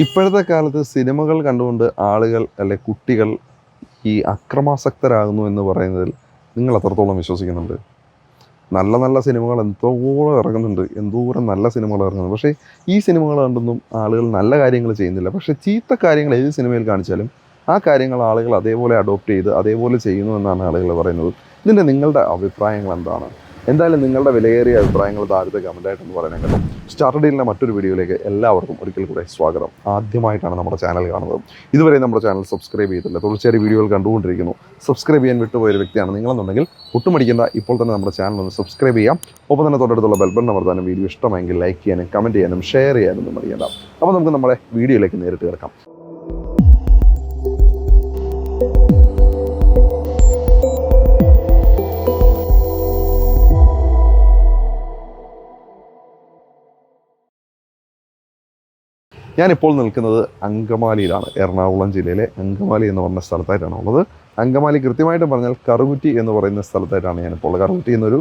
ഇപ്പോഴത്തെ കാലത്ത് സിനിമകൾ കണ്ടുകൊണ്ട് ആളുകൾ അല്ലെ കുട്ടികൾ ഈ അക്രമാസക്തരാകുന്നു എന്ന് പറയുന്നതിൽ നിങ്ങൾ എത്രത്തോളം വിശ്വസിക്കുന്നുണ്ട്? നല്ല നല്ല സിനിമകൾ എന്തോരം ഇറങ്ങുന്നുണ്ട്, എന്തോരം നല്ല സിനിമകൾ ഇറങ്ങുന്നുണ്ട്. പക്ഷേ ഈ സിനിമകൾ കണ്ടൊന്നും ആളുകൾ നല്ല കാര്യങ്ങൾ ചെയ്യുന്നില്ല. പക്ഷേ ചീത്ത കാര്യങ്ങൾ ഏത് സിനിമയിൽ കാണിച്ചാലും ആ കാര്യങ്ങൾ ആളുകൾ അതേപോലെ അഡോപ്റ്റ് ചെയ്ത് അതേപോലെ ചെയ്യുന്നു എന്നാണ് ആളുകൾ പറയുന്നത്. ഇതിൻ്റെ നിങ്ങളുടെ അഭിപ്രായങ്ങൾ എന്താണ്? എന്തായാലും നിങ്ങളുടെ വിലയേറിയ അഭിപ്രായങ്ങൾ താഴത്തെ കമൻറ്റായിട്ടൊന്ന് പറയണം കേട്ടോ. സ്റ്റാർട്ടർ ഡീലിൻ്റെ മറ്റൊരു വീഡിയോയിലേക്ക് എല്ലാവർക്കും ഒരിക്കൽ കൂടെ സ്വാഗതം. ആദ്യമായിട്ടാണ് നമ്മുടെ ചാനൽ കാണുന്നത്, ഇതുവരെ നമ്മുടെ ചാനൽ സബ്സ്ക്രൈബ് ചെയ്തില്ല, തുടർച്ചയായി വീഡിയോകൾ കണ്ടുകൊണ്ടിരിക്കുന്നു, സബ്സ്ക്രൈബ് ചെയ്യാൻ വിട്ടുപോയൊരു വ്യക്തിയാണ് നിങ്ങളെന്നുണ്ടെങ്കിൽ ഒട്ടുമടിക്കേണ്ട, ഇപ്പോൾ തന്നെ നമ്മുടെ ചാനൽ ഒന്ന് സബ്സ്ക്രൈബ് ചെയ്യാം. ഒപ്പം തന്നെ തൊട്ടടുത്തുള്ള ബെൽ ബട്ടൺ അമർത്താനും വീഡിയോ ഇഷ്ടമെങ്കിൽ ലൈക്ക് ചെയ്യാനും കമൻറ്റ് ചെയ്യാനും ഷെയർ ചെയ്യാനും മടിക്കേണ്ട. അപ്പോൾ നമുക്ക് നമ്മുടെ വീഡിയോയിലേക്ക് നേരിട്ട് കിടക്കാം. ഞാനിപ്പോൾ നിൽക്കുന്നത് അങ്കമാലിയിലാണ്. എറണാകുളം ജില്ലയിലെ അങ്കമാലി എന്ന് പറഞ്ഞ സ്ഥലത്തായിട്ടാണ് ഉള്ളത്. അങ്കമാലി കൃത്യമായിട്ട് പറഞ്ഞാൽ കറുകുറ്റി എന്ന് പറയുന്ന സ്ഥലത്തായിട്ടാണ് ഞാനിപ്പോൾ ഉള്ളത്. കറുകുറ്റി എന്നൊരു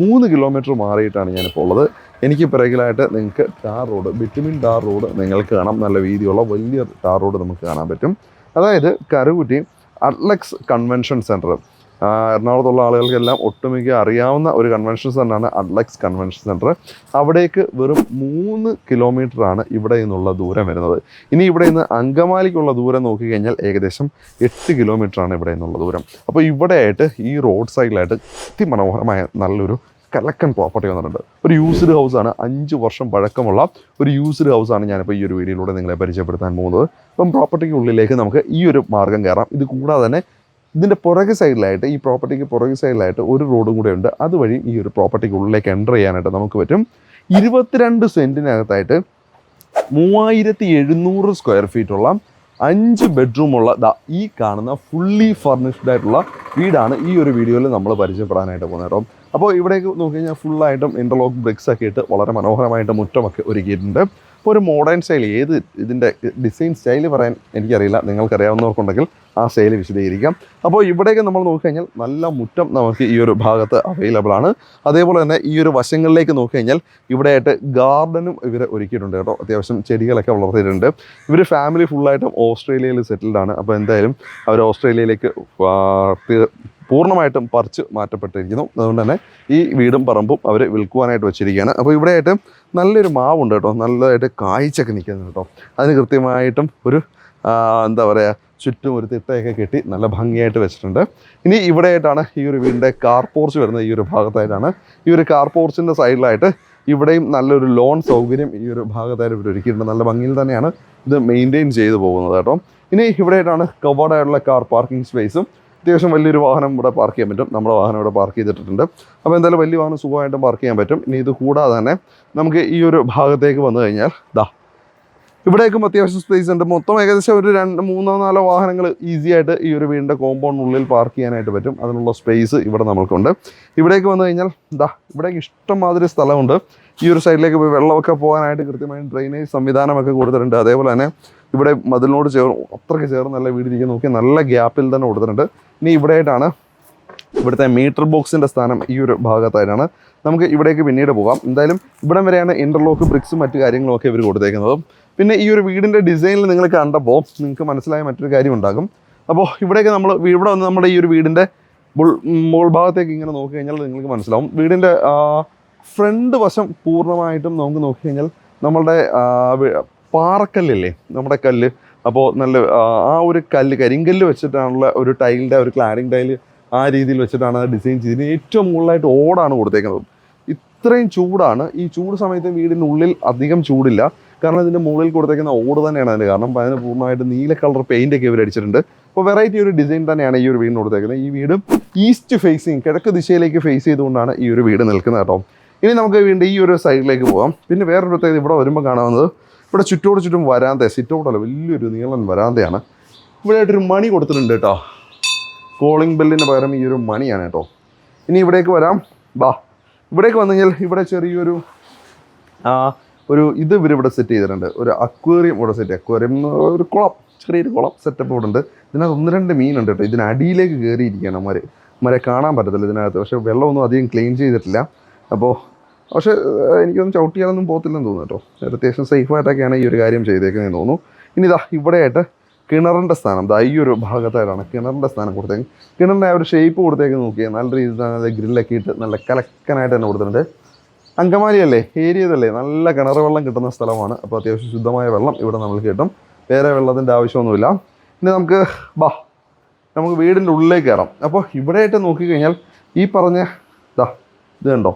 3 കിലോമീറ്റർ മാറിയിട്ടാണ് ഞാനിപ്പോൾ ഉള്ളത്. എനിക്ക് പിറകിലായിട്ട് നിങ്ങൾക്ക് tar road, bitumen tar road നിങ്ങൾക്ക് കാണാം. നല്ല വീതിയുള്ള വലിയ ടാർ റോഡ് നമുക്ക് കാണാൻ പറ്റും. അതായത് കറുകുറ്റി അഡ്ലക്സ് കൺവെൻഷൻ സെൻറ്റർ, എറണാകുളത്തുള്ള ആളുകൾക്കെല്ലാം ഒട്ടുമിക്ക അറിയാവുന്ന ഒരു കൺവെൻഷൻ സെൻ്ററാണ് അഡ്ലക്സ് കൺവെൻഷൻ സെൻറ്റർ. അവിടേക്ക് വെറും 3 കിലോമീറ്ററാണ് ഇവിടെ നിന്നുള്ള ദൂരം വരുന്നത്. ഇനി ഇവിടെ നിന്ന് അങ്കമാലിക്കുള്ള ദൂരം നോക്കിക്കഴിഞ്ഞാൽ ഏകദേശം 8 കിലോമീറ്ററാണ് ഇവിടെ നിന്നുള്ള ദൂരം. അപ്പോൾ ഇവിടെയായിട്ട് ഈ റോഡ് സൈഡിലായിട്ട് അതിമനോഹരമായ നല്ലൊരു കലക്കൻ പ്രോപ്പർട്ടി വന്നിട്ടുണ്ട്. ഒരു യൂസ്ഡ് ഹൗസാണ്, 5 വർഷം പഴക്കമുള്ള ഒരു യൂസ്ഡ് ഹൗസാണ് ഞാനിപ്പോൾ ഈ ഒരു വീഡിയോയിലൂടെ നിങ്ങളെ പരിചയപ്പെടുത്താൻ പോകുന്നത്. അപ്പം പ്രോപ്പർട്ടിക്ക് ഉള്ളിലേക്ക് നമുക്ക് ഈ ഒരു മാർഗ്ഗം കയറാം. ഇത് കൂടാതെ തന്നെ ഇതിൻ്റെ പുറകെ സൈഡിലായിട്ട്, ഈ പ്രോപ്പർട്ടിക്ക് പുറകെ സൈഡിലായിട്ട് ഒരു റോഡും കൂടെ ഉണ്ട്. അതുവഴി ഈ ഒരു പ്രോപ്പർട്ടിക്ക് ഉള്ളിലേക്ക് എൻ്റർ ചെയ്യാനായിട്ട് നമുക്ക് പറ്റും. 22 സെൻറ്റിനകത്തായിട്ട് 3700 സ്ക്വയർ ഫീറ്റുള്ള 5 ബെഡ്റൂമുള്ള ഈ കാണുന്ന ഫുള്ളി ഫർണിഷ്ഡ് ആയിട്ടുള്ള വീടാണ് ഈ ഒരു വീഡിയോയിൽ നമ്മൾ പരിചയപ്പെടാനായിട്ട് പോകുന്നത് കേട്ടോ. അപ്പോൾ ഇവിടേക്ക് നോക്കി കഴിഞ്ഞാൽ ഫുള്ളായിട്ടും ഇൻ്റർലോക്ക് ബ്രിക്സ് ഒക്കെ ഇട്ട് വളരെ മനോഹരമായിട്ട് മുറ്റമൊക്കെ ഒരുക്കിയിട്ടുണ്ട്. അപ്പോൾ ഒരു മോഡേൺ സ്റ്റൈൽ, ഏത് ഇതിൻ്റെ ഡിസൈൻ സ്റ്റൈല് പറയാൻ എനിക്കറിയില്ല, നിങ്ങൾക്കറിയാവുന്നവർക്കുണ്ടെങ്കിൽ ആ സ്റ്റൈൽ വിശദീകരിക്കാം. അപ്പോൾ ഇവിടേക്ക് നമ്മൾ നോക്കിക്കഴിഞ്ഞാൽ നല്ല മുറ്റം നമുക്ക് ഈ ഒരു ഭാഗത്ത് അവൈലബിൾ ആണ്. അതേപോലെ തന്നെ ഈ ഒരു വശങ്ങളിലേക്ക് നോക്കിക്കഴിഞ്ഞാൽ ഇവിടെയായിട്ട് ഗാർഡനും ഇവർ ഒരുക്കിയിട്ടുണ്ട് കേട്ടോ. അത്യാവശ്യം ചെടികളൊക്കെ വളർത്തിയിട്ടുണ്ട്. ഇവർ ഫാമിലി ഫുള്ളായിട്ടും ഓസ്ട്രേലിയയിൽ സെറ്റിൽഡ് ആണ്. അപ്പോൾ എന്തായാലും അവർ ഓസ്ട്രേലിയയിലേക്ക് പൂർണ്ണമായിട്ടും പറിച്ച് മാറ്റപ്പെട്ടിരിക്കുന്നു. അതുകൊണ്ട് തന്നെ ഈ വീടും പറമ്പും അവർ വിൽക്കുവാനായിട്ട് വെച്ചിരിക്കുകയാണ്. അപ്പോൾ ഇവിടെയായിട്ട് നല്ലൊരു മാവുണ്ട് കേട്ടോ, നല്ലതായിട്ട് കായ്ച്ചൊക്കെ നിൽക്കുന്നത് കേട്ടോ. അതിന് കൃത്യമായിട്ടും ഒരു എന്താ പറയുക, ചുറ്റും ഒരു തിട്ടയൊക്കെ കെട്ടി നല്ല ഭംഗിയായിട്ട് വെച്ചിട്ടുണ്ട്. ഇനി ഇവിടെയായിട്ടാണ് ഈ ഒരു വീടിൻ്റെ കാർ പോർച്ച് വരുന്നത്. ഈ ഒരു ഭാഗത്തായിട്ടാണ്. ഈ ഒരു കാർ പോർച്ചിൻ്റെ സൈഡിലായിട്ട് ഇവിടെയും നല്ലൊരു ലോൺ സൗകര്യം ഈ ഒരു ഭാഗത്തായിട്ട് ഇവർ ഒരുക്കിയിട്ടുണ്ട്. നല്ല ഭംഗിയിൽ തന്നെയാണ് ഇത് മെയിൻറ്റെയിൻ ചെയ്ത് പോകുന്നത് കേട്ടോ. ഇനി ഇവിടെയായിട്ടാണ് കവേർഡായിട്ടുള്ള കാർ പാർക്കിംഗ് സ്പേസും. അത്യാവശ്യം വലിയൊരു വാഹനം ഇവിടെ പാർക്ക് ചെയ്യാൻ പറ്റും. നമ്മുടെ വാഹനം ഇവിടെ പാർക്ക് ചെയ്തിട്ടുണ്ട്. അപ്പോൾ എന്തായാലും വലിയ വാഹനം സുഖമായിട്ടും പാർക്ക് ചെയ്യാൻ പറ്റും. ഇനി ഇത് കൂടാതെ തന്നെ നമുക്ക് ഈ ഒരു ഭാഗത്തേക്ക് വന്നു കഴിഞ്ഞാൽ ഇവിടേക്കും അത്യാവശ്യം സ്പേസ് ഉണ്ട്. മൊത്തം ഏകദേശം ഒരു 3-4 വാഹനങ്ങൾ ഈസി ആയിട്ട് ഈ ഒരു വീടിൻ്റെ കോമ്പൗണ്ടിനുള്ളിൽ പാർക്ക് ചെയ്യാനായിട്ട് പറ്റും. അതിനുള്ള സ്പേസ് ഇവിടെ നമ്മൾക്കുണ്ട്. ഇവിടേക്ക് വന്നു കഴിഞ്ഞാൽ ഇവിടേക്ക് ഇഷ്ടംമാതിരി സ്ഥലമുണ്ട്. ഈ ഒരു സൈഡിലേക്ക് പോയി വെള്ളമൊക്കെ പോകാനായിട്ട് കൃത്യമായും ഡ്രെയിനേജ് സംവിധാനമൊക്കെ കൊടുത്തിട്ടുണ്ട്. അതേപോലെ തന്നെ ഇവിടെ മതിലിനോട് അത്രയ്ക്ക് ചേർന്ന് നല്ല വീടിരിക്കാൻ നോക്കി നല്ല ഗ്യാപ്പിൽ തന്നെ കൊടുത്തിട്ടുണ്ട്. ഇനി ഇവിടെയായിട്ടാണ് ഇവിടുത്തെ മീറ്റർ ബോക്സിൻ്റെ സ്ഥാനം. ഈ ഒരു ഭാഗത്തായിട്ടാണ്. നമുക്ക് ഇവിടേക്ക് പിന്നീട് പോകാം. എന്തായാലും ഇവിടം വരെയാണ് ഇൻ്റർലോക്ക് ബ്രിക്സും മറ്റു കാര്യങ്ങളൊക്കെ ഇവർ കൊടുത്തേക്കുന്നത്. പിന്നെ ഈ ഒരു വീടിൻ്റെ ഡിസൈനിൽ നിങ്ങൾ കണ്ടപ്പോൾ നിങ്ങൾക്ക് മനസ്സിലായ മറ്റൊരു കാര്യം ഉണ്ടാകും. അപ്പോൾ ഇവിടേക്ക് ഇവിടെ വന്ന് നമ്മുടെ ഈ ഒരു വീടിൻ്റെ മുകൾ ഭാഗത്തേക്ക് ഇങ്ങനെ നോക്കി കഴിഞ്ഞാൽ നിങ്ങൾക്ക് മനസ്സിലാവും. വീടിൻ്റെ ഫ്രണ്ട് വശം പൂർണ്ണമായിട്ടും നമുക്ക് നോക്കിക്കഴിഞ്ഞാൽ നമ്മളുടെ പാറക്കല്ലില്ലേ, നമ്മുടെ കല്ല്, അപ്പോൾ നല്ല ആ ഒരു കല്ല് കരിങ്കല്ല് വെച്ചിട്ടാണുള്ള ഒരു ടൈലിൻ്റെ ഒരു ക്ലാഡിങ് ടൈല് ആ രീതിയിൽ വെച്ചിട്ടാണ് ഡിസൈൻ ചെയ്തത്. ഏറ്റവും മുകളിലായിട്ട് ഓടാണ് കൊടുത്തേക്കുന്നത്. ഇത്രയും ചൂടാണ്. ഈ ചൂട് സമയത്ത് വീടിനുള്ളിൽ അധികം ചൂടില്ല. കാരണം ഇതിൻ്റെ മുകളിൽ കൊടുത്തേക്കുന്ന ഓട് തന്നെയാണ് അതിൻ്റെ കാരണം. അതിന് പൂർണ്ണമായിട്ട് നീല കളർ പെയിൻ്റൊക്കെ ഇവർ അടിച്ചിട്ടുണ്ട്. അപ്പോൾ വെറൈറ്റി ഒരു ഡിസൈൻ തന്നെയാണ് ഈ ഒരു വീടിന് കൊടുത്തേക്കുന്നത്. ഈ വീട് ഈസ്റ്റ് ഫേസിങ്, കിഴക്ക് ദിശയിലേക്ക് ഫേസ് ചെയ്തുകൊണ്ടാണ് ഈ ഒരു വീട് നിൽക്കുന്നത് കേട്ടോ. ഇനി നമുക്ക് വീണ്ടും ഈ ഒരു സൈഡിലേക്ക് പോകാം. പിന്നെ വേറൊരു പ്രത്യേകത ഇവിടെ വരുമ്പോൾ കാണാവുന്നത്, ഇവിടെ ചുറ്റോട് ചുറ്റും വരാന്ത, സിറ്റൗട്ടല്ല, വലിയൊരു നീളൻ വരാന്തയാണ്. ഇവിടെ ആയിട്ടൊരു മണി കൊടുത്തിട്ടുണ്ട് കേട്ടോ. കോളിംഗ് ബെല്ലിന് പകരം ഈ ഒരു മണിയാണ് കേട്ടോ. ഇനി ഇവിടേക്ക് വരാം. ഇവിടേക്ക് വന്നു കഴിഞ്ഞാൽ ഇവിടെ ചെറിയൊരു ഇവരിവിടെ സെറ്റ് ചെയ്തിട്ടുണ്ട്. ഒരു അക്വേറിയം ഇവിടെ അക്വേറിയം ഒരു കുളം, ചെറിയൊരു കുളം സെറ്റപ്പ് ഇവിടെ ഉണ്ട്. ഇതിനകത്ത് 1-2 മീനുണ്ട് കേട്ടോ. ഇതിനടിയിലേക്ക് കയറിയിരിക്കുകയാണ്. മരെ കാണാൻ പറ്റത്തില്ല ഇതിനകത്ത്. പക്ഷേ വെള്ളമൊന്നും അധികം ക്ലീൻ ചെയ്തിട്ടില്ല. അപ്പോൾ പക്ഷേ എനിക്കൊന്നും ചവിട്ടിയാലൊന്നും പോകത്തില്ലെന്ന് തോന്നുന്നു കേട്ടോ. അത്യാവശ്യം സേഫായിട്ടൊക്കെയാണ് ഈ ഒരു കാര്യം ചെയ്തേക്കുന്നതെന്ന് തോന്നുന്നു. ഇനി ഇതാ ഇവിടെയായിട്ട് കിണറിൻ്റെ സ്ഥാനം, ഇതാ ഈ ഒരു ഭാഗത്തായിട്ടാണ് കിണറിൻ്റെ സ്ഥാനം കൊടുത്തേക്കുന്നത്. കിണറിൻ്റെ ആ ഒരു ഷേപ്പ് കൊടുത്തേക്ക് നോക്കിയാൽ നല്ല രീതിയിൽ തന്നെ ഗ്രില്ലൊക്കെ ഇട്ട് നല്ല കലക്കനായിട്ട് തന്നെ കൊടുത്തിട്ടുണ്ട്. അങ്കമാലി അല്ലേ, ഏരിയതല്ലേ, നല്ല കിണർ വെള്ളം കിട്ടുന്ന സ്ഥലമാണ്. അപ്പോൾ അത്യാവശ്യം ശുദ്ധമായ വെള്ളം ഇവിടെ നമുക്ക് കിട്ടും, വേറെ വെള്ളത്തിൻ്റെ ആവശ്യമൊന്നുമില്ല. ഇനി നമുക്ക് വീടിൻ്റെ ഉള്ളിലേക്ക് കയറാം. അപ്പോൾ ഇവിടെയായിട്ട് നോക്കിക്കഴിഞ്ഞാൽ ഈ പറഞ്ഞ ഇത് കണ്ടോ,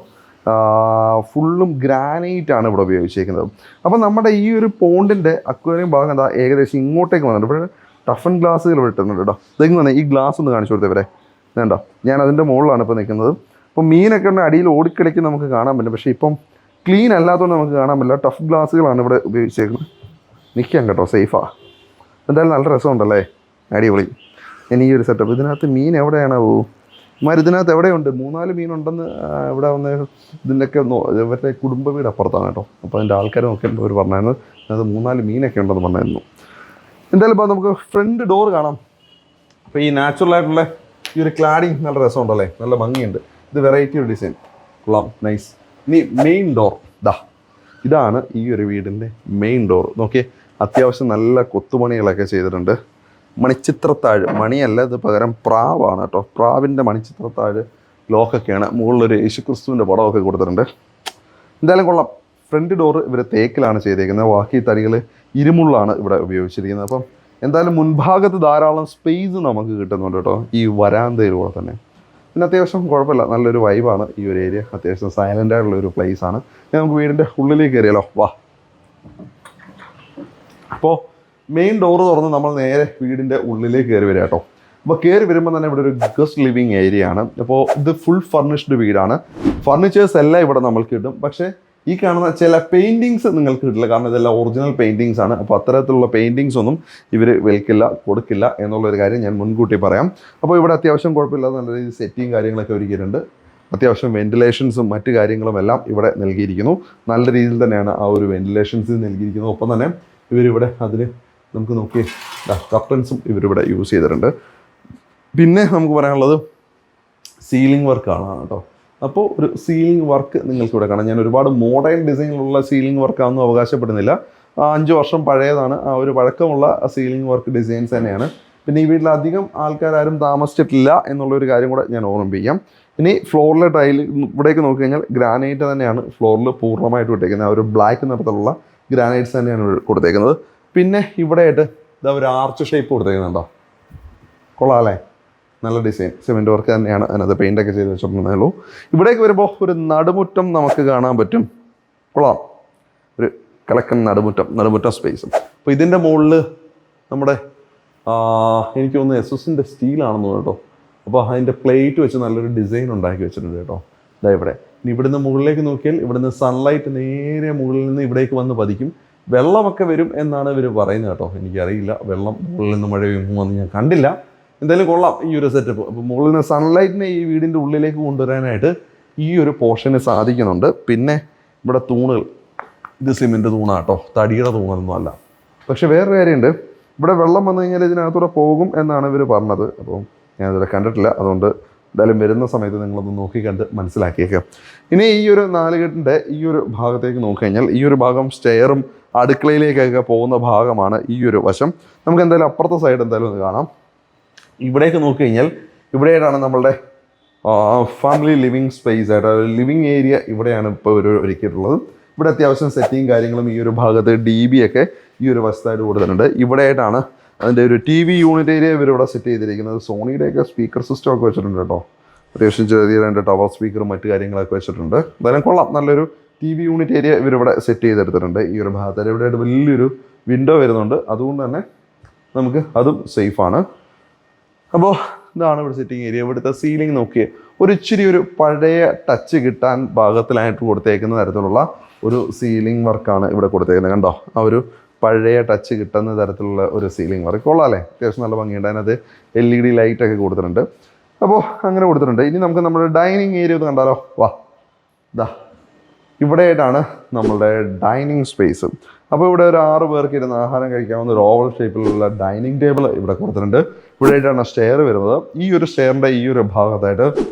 ഫുള്ളും ഗ്രാനൈറ്റാണ് ഇവിടെ ഉപയോഗിച്ചിരിക്കുന്നത്. അപ്പോൾ നമ്മുടെ ഈ ഒരു പോണ്ടിൻ്റെ അക്വേറിയം ഭാഗം ഏകദേശം ഇങ്ങോട്ടേക്ക് വന്നിട്ടുണ്ട്. ഇവിടെ ടഫൻ ഗ്ലാസ്സുകൾ ഇട്ടിട്ടുണ്ട് കേട്ടോ. ഇതെങ്ങനെ വന്നേ, ഈ ഗ്ലാസ് ഒന്ന് കാണിച്ചു കൊടുത്തേ ഇവരെ. വേണ്ട, ഞാൻ അതിൻ്റെ മുകളിലാണ് ഇപ്പോൾ നിൽക്കുന്നത്. അപ്പോൾ മീനൊക്കെ ഉണ്ട് അടിയിൽ ഓടിക്കളിക്ക് നമുക്ക് കാണാൻ പറ്റും, പക്ഷേ ഇപ്പം ക്ലീൻ അല്ലാത്തതുകൊണ്ട് നമുക്ക് കാണാൻ പറ്റില്ല. ടഫ് ഗ്ലാസ്സുകളാണ് ഇവിടെ ഉപയോഗിച്ചേക്കുന്നത്. നിൽക്കാം കേട്ടോ, സേഫാണ്. എന്തായാലും നല്ല രസമുണ്ടല്ലേ, അടിപൊളി. ഞാൻ ഈ ഒരു സെറ്റപ്പ്, ഇതിനകത്ത് മീൻ എവിടെയാണ് ഇതിനകത്ത് എവിടെയുണ്ട് 3-4 മീനുണ്ടെന്ന് ഇവിടെ വന്ന് ഇതിൻ്റെയൊക്കെ ഇവരുടെ കുടുംബ വീട് അപ്പുറത്താണ് കേട്ടോ. അപ്പോൾ അതിൻ്റെ ആൾക്കാർ നോക്കിയപ്പോൾ അവർ പറഞ്ഞായിരുന്നു അതിനകത്ത് 3-4 മീനൊക്കെ ഉണ്ടെന്ന് പറഞ്ഞായിരുന്നു. എന്തായാലും ഇപ്പോൾ നമുക്ക് ഫ്രണ്ട് ഡോർ കാണാം. അപ്പോൾ ഈ നാച്ചുറലായിട്ടുള്ള ഈ ഒരു ക്ലാഡിങ് നല്ല രസമുണ്ടല്ലേ, നല്ല ഭംഗിയുണ്ട്. ഇത് വെറൈറ്റി ഒരു ഡിസൈൻ, കൊള്ളാം, നൈസ്. ഇനി മെയിൻ ഡോർ, ഇതാണ് ഈ ഒരു വീടിൻ്റെ മെയിൻ ഡോർ. നോക്കിയേ, അത്യാവശ്യം നല്ല കൊത്തുപണികളൊക്കെ ചെയ്തിട്ടുണ്ട്. മണിച്ചിത്രത്താഴ്, മണിയല്ല ഇത്, പകരം പ്രാവാണ് കേട്ടോ. പ്രാവിൻ്റെ മണിച്ചിത്രത്താഴ് ലോക്കൊക്കെയാണ്. മുകളിലൊരു യേശുക്രിസ്തുവിൻ്റെ പടമൊക്കെ കൊടുത്തിട്ടുണ്ട്. എന്തായാലും കൊള്ളാം. ഫ്രണ്ട് ഡോറ് ഇവർ തേക്കിലാണ് ചെയ്തേക്കുന്നത്, ബാക്കി തടികൾ ഇരുമുള്ളാണ് ഇവിടെ ഉപയോഗിച്ചിരിക്കുന്നത്. അപ്പം എന്തായാലും മുൻഭാഗത്ത് ധാരാളം സ്പേസ് നമുക്ക് കിട്ടുന്നുണ്ട് കേട്ടോ, ഈ വരാന്തയിലൂടെ തന്നെ. പിന്നെ അത്യാവശ്യം കുഴപ്പമില്ല, നല്ലൊരു വൈബാണ് ഈ ഒരു ഏരിയ. അത്യാവശ്യം സൈലൻ്റ് ആയിട്ടുള്ള ഒരു പ്ലേസ് ആണ്. നമുക്ക് വീടിൻ്റെ ഉള്ളിലേക്ക് കയറിയാലോ, വാ. അപ്പോൾ മെയിൻ ഡോറ് തുറന്ന് നമ്മൾ നേരെ വീടിൻ്റെ ഉള്ളിലേക്ക് കയറി വരിക കേട്ടോ. അപ്പോൾ കയറി വരുമ്പോൾ തന്നെ ഇവിടെ ഒരു ഗസ്റ്റ് ലിവിങ് ഏരിയ ആണ്. അപ്പോൾ ഇത് ഫുൾ ഫർണിഷ്ഡ് വീടാണ്. ഫർണിച്ചേഴ്സ് എല്ലാം ഇവിടെ നമ്മൾക്ക് കിട്ടും. പക്ഷേ ഈ കാണുന്ന ചില പെയിൻറ്റിങ്സ് നിങ്ങൾക്ക് കിട്ടില്ല, കാരണം ഇതെല്ലാം ഒറിജിനൽ പെയിൻറ്റിങ്സ് ആണ്. അപ്പോൾ അത്തരത്തിലുള്ള പെയിൻറ്റിങ്സ് ഒന്നും ഇവർ വിൽക്കില്ല, കൊടുക്കില്ല എന്നുള്ളൊരു കാര്യം ഞാൻ മുൻകൂട്ടി പറയാം. അപ്പോൾ ഇവിടെ അത്യാവശ്യം കുഴപ്പമില്ലാതെ നല്ല രീതിയിൽ സെറ്റിങ് കാര്യങ്ങളൊക്കെ ഒരുക്കിയിട്ടുണ്ട്. അത്യാവശ്യം വെന്റിലേഷൻസും മറ്റു കാര്യങ്ങളും എല്ലാം ഇവിടെ നൽകിയിരിക്കുന്നു. നല്ല രീതിയിൽ തന്നെയാണ് ആ ഒരു വെന്റിലേഷൻസ് നൽകിയിരിക്കുന്നത്. ഒപ്പം തന്നെ ഇവരിവിടെ അതിൽ നമുക്ക് നോക്കി കർട്ടൻസും ഇവരിവിടെ യൂസ് ചെയ്തിട്ടുണ്ട്. പിന്നെ നമുക്ക് പറയാനുള്ളത് സീലിംഗ് വർക്കാണ് കേട്ടോ. അപ്പോൾ ഒരു സീലിംഗ് വർക്ക് നിങ്ങൾക്കിവിടെ കാണാം. ഞാൻ ഒരുപാട് മോഡേൺ ഡിസൈനിലുള്ള സീലിംഗ് വർക്കാണെന്നും അവകാശപ്പെടുന്നില്ല. 5 വർഷം പഴയതാണ്, ആ ഒരു പഴക്കമുള്ള സീലിംഗ് വർക്ക് ഡിസൈൻസ് തന്നെയാണ്. പിന്നെ ഈ വീട്ടിൽ അധികം ആൾക്കാരും താമസിച്ചിട്ടില്ല എന്നുള്ളൊരു കാര്യം കൂടെ ഞാൻ ഓർമ്മിപ്പിക്കാം. ഇനി ഫ്ലോറിലെ ടൈല് ഇവിടേക്ക് നോക്കി കഴിഞ്ഞാൽ ഗ്രാനൈറ്റ് തന്നെയാണ് ഫ്ലോറിൽ പൂർണ്ണമായിട്ട് ഇട്ടേക്കുന്നത്. ആ ഒരു ബ്ലാക്ക് നിറത്തിലുള്ള ഗ്രാനൈറ്റ്സ് തന്നെയാണ് കൊടുത്തേക്കുന്നത്. പിന്നെ ഇവിടെയായിട്ട് ഇതാ ഒരു ആർച്ച് ഷേപ്പ് കൊടുത്തേക്കുന്നുണ്ടോ, കൊള്ളാം അല്ലേ, നല്ല ഡിസൈൻ. സിമെൻറ്റ് വർക്ക് തന്നെയാണ് അതിനകത്ത് പെയിൻ്റൊക്കെ ചെയ്ത് വെച്ചിട്ടുണ്ടെന്നേ ഉള്ളൂ. ഇവിടേക്ക് വരുമ്പോൾ ഒരു നടുമുറ്റം നമുക്ക് കാണാൻ പറ്റും, കൊള്ളാം. ഒരു കിഴക്കൻ നടുമുറ്റം സ്പേസും. അപ്പോൾ ഇതിൻ്റെ മുകളിൽ നമ്മുടെ എനിക്ക് തോന്നുന്നു എസ്എസിൻ്റെ സ്റ്റീലാണെന്ന് കേട്ടോ. അപ്പോൾ അതിൻ്റെ പ്ലേറ്റ് വെച്ച് നല്ലൊരു ഡിസൈൻ ഉണ്ടാക്കി വെച്ചിട്ടുണ്ട് കേട്ടോ. ഇതാ ഇവിടെ. ഇനി ഇവിടുന്ന് മുകളിലേക്ക് നോക്കിയാൽ ഇവിടുന്ന് സൺലൈറ്റ് നേരെ മുകളിൽ നിന്ന് ഇവിടേക്ക് വന്ന് പതിക്കും. വെള്ളമൊക്കെ വരും എന്നാണ് ഇവർ പറയുന്നത് കേട്ടോ. എനിക്കറിയില്ല, വെള്ളം മുകളിൽ നിന്ന് മഴ പെയ്യുമെന്ന് ഞാൻ കണ്ടില്ല. എന്തായാലും കൊള്ളാം ഈ ഒരു സെറ്റപ്പ്. അപ്പോൾ മുകളിൽ നിന്ന് സൺലൈറ്റിനെ ഈ വീടിൻ്റെ ഉള്ളിലേക്ക് കൊണ്ടുവരാനായിട്ട് ഈ ഒരു പോർഷന് സാധിക്കുന്നുണ്ട്. പിന്നെ ഇവിടെ തൂണുകൾ, ഇത് സിമെൻറ്റ് തൂണാണ് കേട്ടോ, തടിയുടെ തൂണൊന്നും അല്ല. പക്ഷേ വേറൊരു കാര്യമുണ്ട്, ഇവിടെ വെള്ളം വന്നു കഴിഞ്ഞാൽ ഇതിനകത്തൂടെ പോകും എന്നാണ് ഇവർ പറഞ്ഞത്. അപ്പോൾ ഞാനിതുവരെ കണ്ടിട്ടില്ല, അതുകൊണ്ട് എന്തായാലും വരുന്ന സമയത്ത് നിങ്ങളൊന്ന് നോക്കിക്കണ്ട് മനസ്സിലാക്കിയേക്കാം. ഇനി ഈ ഒരു 4 കെട്ടിൻ്റെ ഈ ഒരു ഭാഗത്തേക്ക് നോക്കിക്കഴിഞ്ഞാൽ ഈ ഒരു ഭാഗം സ്റ്റെയറും അടുക്കളയിലേക്കൊക്കെ പോകുന്ന ഭാഗമാണ് ഈ ഒരു വശം. നമുക്ക് എന്തായാലും അപ്പുറത്തെ സൈഡ് എന്തായാലും ഒന്ന് കാണാം. ഇവിടേക്ക് നോക്കിക്കഴിഞ്ഞാൽ ഇവിടെയായിട്ടാണ് നമ്മളുടെ ഫാമിലി ലിവിങ് സ്പേസ് ആയിട്ട് ലിവിങ് ഏരിയ ഇവിടെയാണ് ഇപ്പോൾ ഒരുക്കിയിട്ടുള്ളത്. ഇവിടെ അത്യാവശ്യം സെറ്റിങ് കാര്യങ്ങളും ഈ ഒരു ഭാഗത്ത് DB ഒക്കെ ഈ ഒരു വശത്തായിട്ട് കൊടുത്തിട്ടുണ്ട്. ഇവിടെയായിട്ടാണ് അതിൻ്റെ ഒരു TV യൂണിറ്റ് ഏരിയ ഇവരിവിടെ സെറ്റ് ചെയ്തിരിക്കുന്നത്. സോണിയുടെയൊക്കെ സ്പീക്കർ സിസ്റ്റം ഒക്കെ വെച്ചിട്ടുണ്ട് കേട്ടോ. അത്യാവശ്യം ചെറിയ 2 ടവർ സ്പീക്കറും മറ്റു കാര്യങ്ങളൊക്കെ വെച്ചിട്ടുണ്ട്. എന്തായാലും കൊള്ളാം, നല്ലൊരു TV യൂണിറ്റ് ഏരിയ ഇവരിവിടെ സെറ്റ് ചെയ്തെടുത്തിട്ടുണ്ട്. ഈ ഒരു ഭാഗത്ത് ഇവിടെയായിട്ട് വലിയൊരു വിൻഡോ വരുന്നുണ്ട്, അതുകൊണ്ട് തന്നെ നമുക്ക് അതും സേഫാണ്. അപ്പോൾ ഇതാണ് ഇവിടെ സെറ്റിംഗ് ഏരിയ. ഇവിടുത്തെ സീലിംഗ് നോക്കിയേ, ഇച്ചിരി ഒരു പഴയ ടച്ച് കിട്ടാൻ പാകത്തിലായിട്ട് കൊടുത്തേക്കുന്ന തരത്തിലുള്ള ഒരു സീലിംഗ് വർക്കാണ് ഇവിടെ കൊടുത്തേക്കുന്നത്. കണ്ടോ, ആ ഒരു പഴയ ടച്ച് കിട്ടുന്ന തരത്തിലുള്ള ഒരു സീലിംഗ് വർക്ക്. കൊള്ളാം അല്ലേ, അത്യാവശ്യം നല്ല ഭംഗിയുണ്ട്. അതിനകത്ത് LED ലൈറ്റൊക്കെ കൊടുത്തിട്ടുണ്ട്. അപ്പോൾ അങ്ങനെ കൊടുത്തിട്ടുണ്ട്. ഇനി നമുക്ക് നമ്മുടെ ഡൈനിങ് ഏരിയ ഒന്ന് കണ്ടാലോ, വാ. ഇവിടെയായിട്ടാണ് നമ്മളുടെ ഡൈനിങ് സ്പേസ്. അപ്പോൾ ഇവിടെ ഒരു 6 പേർക്ക് ഇരുന്ന് ആഹാരം കഴിക്കാവുന്ന ഒരു ഓവൽ ഷേപ്പിലുള്ള ഡൈനിങ് ടേബിൾ ഇവിടെ കൊടുത്തിട്ടുണ്ട്. ഇവിടെയായിട്ടാണ് സ്റ്റെയർ വരുന്നത്. ഈ ഒരു സ്റ്റെയറിൻ്റെ ഈ ഒരു ഭാഗത്തായിട്ട്